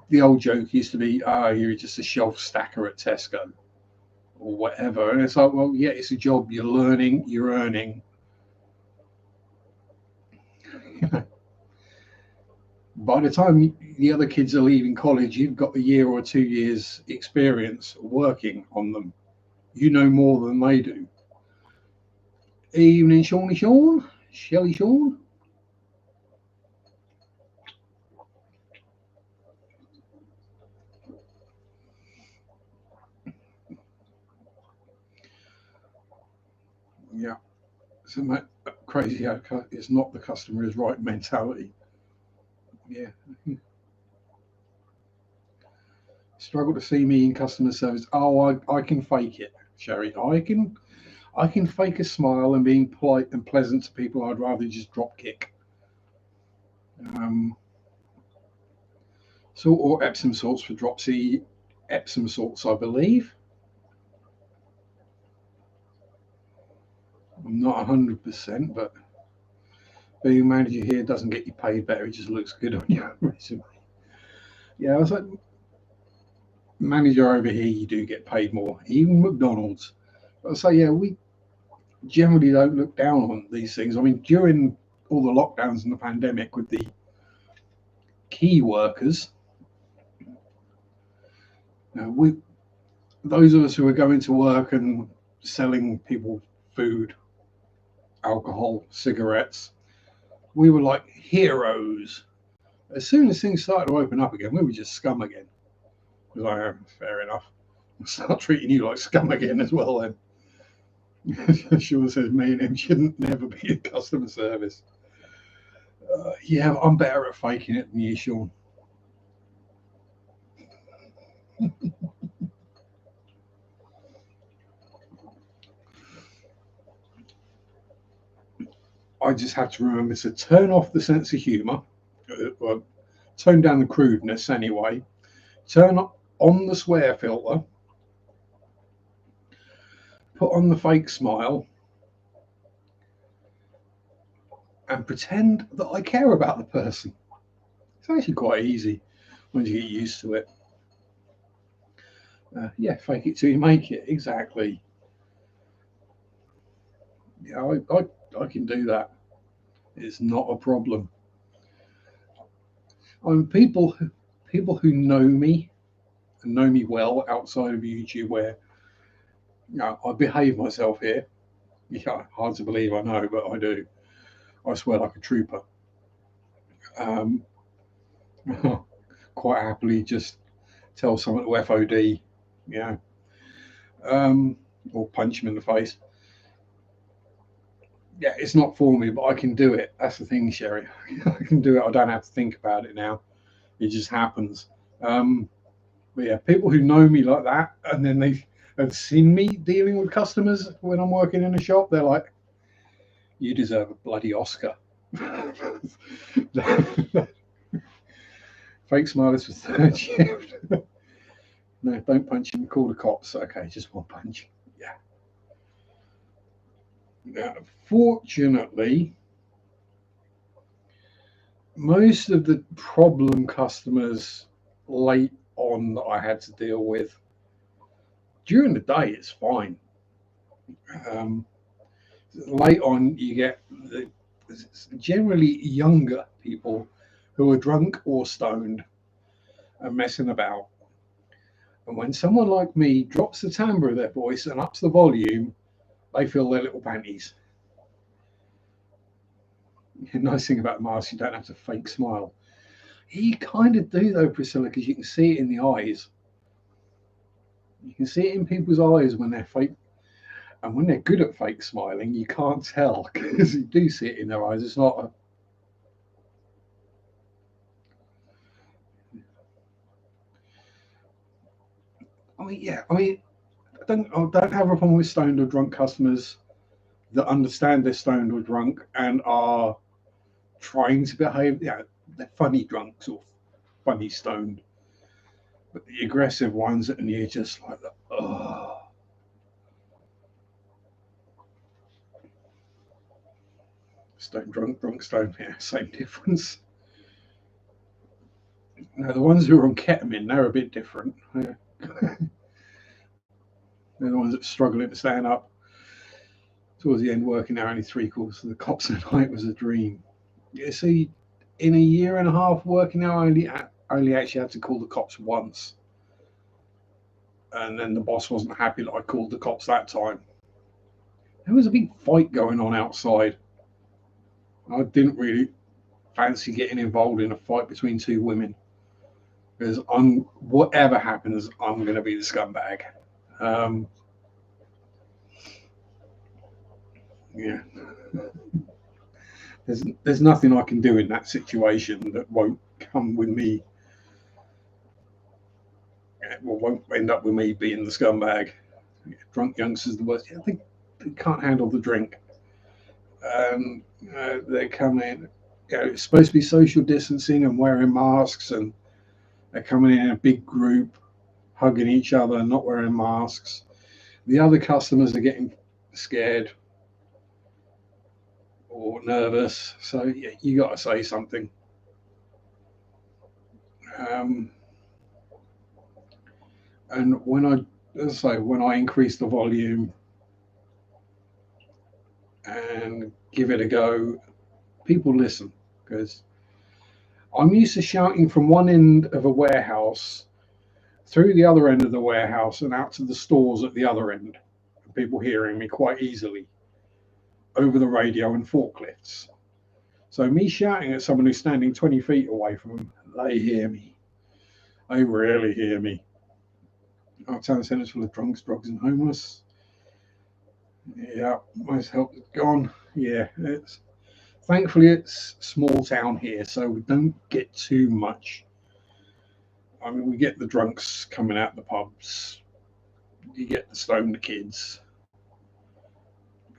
the old joke used to be, you're just a shelf stacker at Tesco or whatever, and it's like, well, yeah, it's a job. You're learning, you're earning. By the time the other kids are leaving college, you've got a year or 2 years experience working on them. You know more than they do. Evening, Sean, Shelley Sean. Yeah, so mate, crazy how it's not the customer is right mentality. Yeah. Struggle to see me in customer service. Oh, I can fake it, Sherry. I can fake a smile and being polite and pleasant to people. I'd rather just drop kick. Um, salt or Epsom salts for dropsy. Epsom salts, I believe. I'm not 100%, but being a manager here doesn't get you paid better. It just looks good on your resume. Yeah, I was like, manager over here, you do get paid more. Even McDonald's. But I say, yeah, we generally don't look down on these things. I mean, during all the lockdowns and the pandemic with the key workers, we those of us who are going to work and selling people food, alcohol, cigarettes, we were like heroes. As soon as things started to open up again, we were just scum again. Because I am fair enough. I'll start treating you like scum again as well then. Sean says me and him shouldn't never be in customer service. Yeah, I'm better at faking it than you, Sean. I just have to remember to turn off the sense of humour, well, tone down the crudeness anyway, turn on the swear filter, put on the fake smile, and pretend that I care about the person. It's actually quite easy once you get used to it. Yeah, fake it till you make it. Exactly. Yeah, I can do that. It's not a problem. I mean, people who know me and know me well outside of YouTube, where I behave myself here. Yeah, hard to believe, I know, but I do. I swear like a trooper. Um, quite happily just tell someone to FOD, you know, or punch them in the face. Yeah, it's not for me, but I can do it. That's the thing, Sherry. I can do it. I don't have to think about it now. It just happens. But yeah, people who know me like that, and then they have seen me dealing with customers when I'm working in a shop, they're like, "You deserve a bloody Oscar." Fake smile is for third shift. No, don't punch him. Call the cops. Okay, just one punch. Yeah. Now, fortunately, most of the problem customers late on that I had to deal with, during the day it's fine. Um, Late on, you get generally younger people who are drunk or stoned and messing about. And when someone like me drops the timbre of their voice and ups the volume, they feel their little panties. The nice thing about masks, you don't have to fake smile. You kind of do though, Priscilla, because you can see it in the eyes. You can see it in people's eyes when they're fake, and when they're good at fake smiling, you can't tell because you do see it in their eyes. It's not a, I mean, I don't have a problem with stoned or drunk customers that understand they're stoned or drunk and are trying to behave. Yeah, they're funny drunks or funny stoned. But the aggressive ones, and you're just like, oh, stone drunk, drunk stone. Yeah, same difference. Now the ones who are on ketamine, they're a bit different. Yeah. They're the ones that are struggling to stand up. Towards the end, working there only 3/4 of the cops a night was a dream. You see, in a year and a half working there, I only actually had to call the cops once, and then the boss wasn't happy that I called the cops that time. There was a big fight going on outside. I didn't really fancy getting involved in a fight between two women because whatever happens, I'm going to be the scumbag. Um, yeah, there's nothing I can do in that situation that won't come with me. Well, won't end up with me being the scumbag. Drunk youngsters, the worst. Yeah, they can't handle the drink. They come in. It's supposed to be social distancing and wearing masks, and they're coming in a big group, hugging each other, not wearing masks. The other customers are getting scared or nervous, so yeah, you got to say something. Um, and when I increase the volume and give it a go, people listen because I'm used to shouting from one end of a warehouse through the other end of the warehouse and out to the stores at the other end. People hearing me quite easily over the radio and forklifts. So me shouting at someone who's standing 20 feet away from them, they hear me. They really hear me. Our town centre's full of drunks, drugs, and homeless. Yeah, most help is gone. Yeah, thankfully it's small town here, so we don't get too much. I mean, we get the drunks coming out the pubs. You get the stoned kids.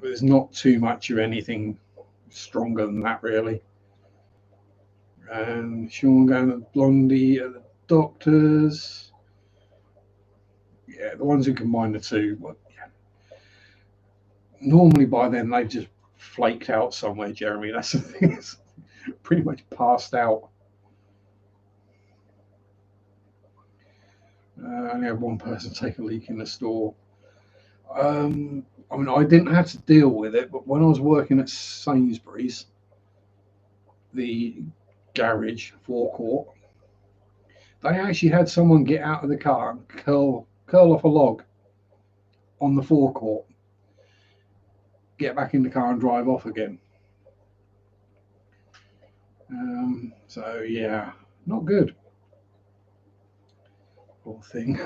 But there's not too much of anything stronger than that, really. And Sean going to Blondie at the doctors. Yeah, the ones who combine the two. But yeah. Normally by then they've just flaked out somewhere, Jeremy. That's the thing. It's pretty much passed out. I only had one person take a leak in the store. I mean, I didn't have to deal with it, but when I was working at Sainsbury's, the garage forecourt, they actually had someone get out of the car and curl off a log on the forecourt, get back in the car and drive off again. So yeah, not good. Poor thing.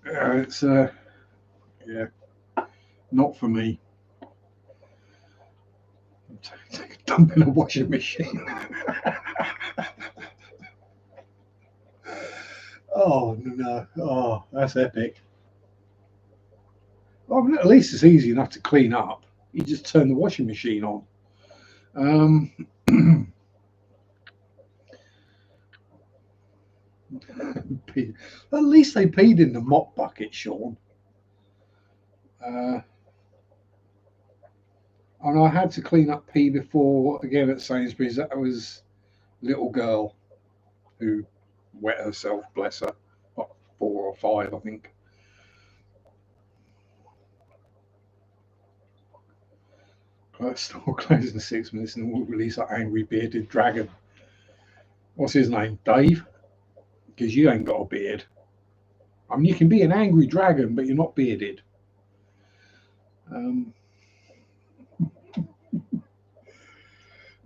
It's yeah, not for me. Take a dump in a washing machine. Oh no! Oh, that's epic. Well, at least it's easy enough to clean up. You just turn the washing machine on. Um, at least they peed in the mop bucket, Sean. And I had to clean up pee before, again at Sainsbury's. That was a little girl who wet herself, bless her. What, 4 or 5, I think. Store closes in 6 minutes and we'll release our angry bearded dragon. What's his name? Dave? Because you ain't got a beard. I mean, you can be an angry dragon, but you're not bearded.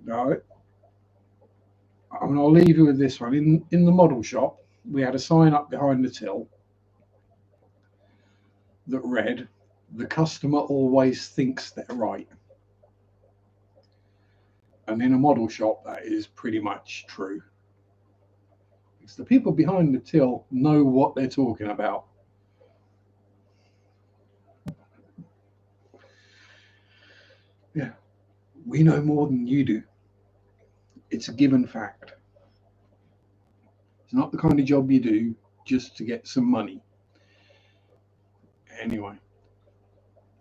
No. I mean, I'll leave you with this one. In the model shop, we had a sign up behind the till that read, "The customer always thinks they're right." And in a model shop, that is pretty much true. Because the people behind the till know what they're talking about. Yeah, we know more than you do. It's a given fact. It's not the kind of job you do just to get some money. Anyway,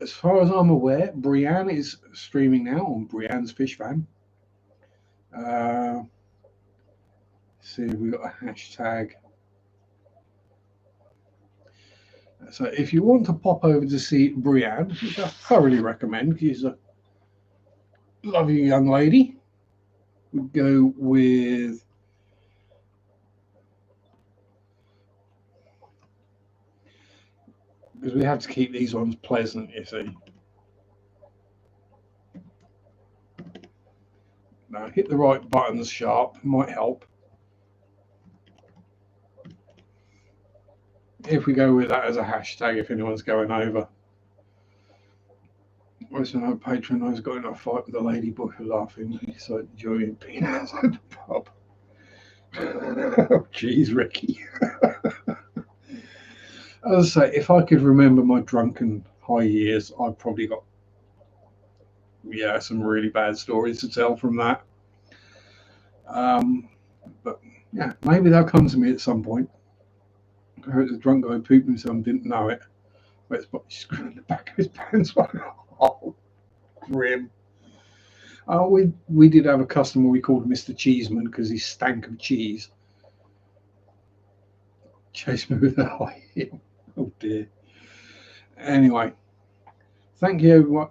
as far as I'm aware, Brienne is streaming now on Brienne's Fish Fan. See, we've got a hashtag. So if you want to pop over to see Brienne, which I thoroughly recommend, she's a lovely young lady, we go with because we have to keep these ones pleasant, you see. Now hit the right buttons, Sharpe, might help. If we go with that as a hashtag, if anyone's going over. Where's another patron who's got in a fight with a ladybug laughing, so enjoying peanuts at the pub. Oh, geez, Ricky. As I say, if I could remember my drunken high years, I've probably got some really bad stories to tell from that. But yeah, maybe they'll come to me at some point. I heard the drunk guy pooped himself and didn't know it. But it's screwing the back of his pants. Oh, grim. We did have a customer we called Mr. Cheeseman because he stank of cheese. Chased me with a high heel. Oh dear. Anyway, thank you everyone.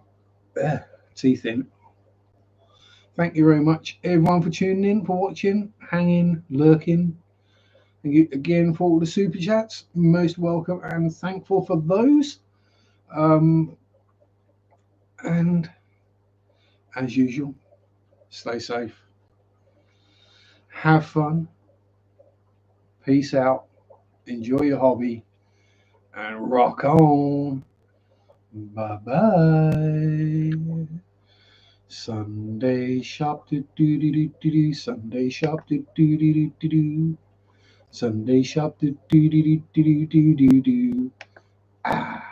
Teeth in. Thank you very much everyone for tuning in, for watching, hanging, lurking. Thank you again for all the super chats. Most welcome and thankful for those. And as usual, stay safe, have fun, peace out, enjoy your hobby, and rock on. Bye bye. Sunday shop, do do do do do do. Sunday shop, do do do do do do. Sunday shop, do do do do do do do do. Ah.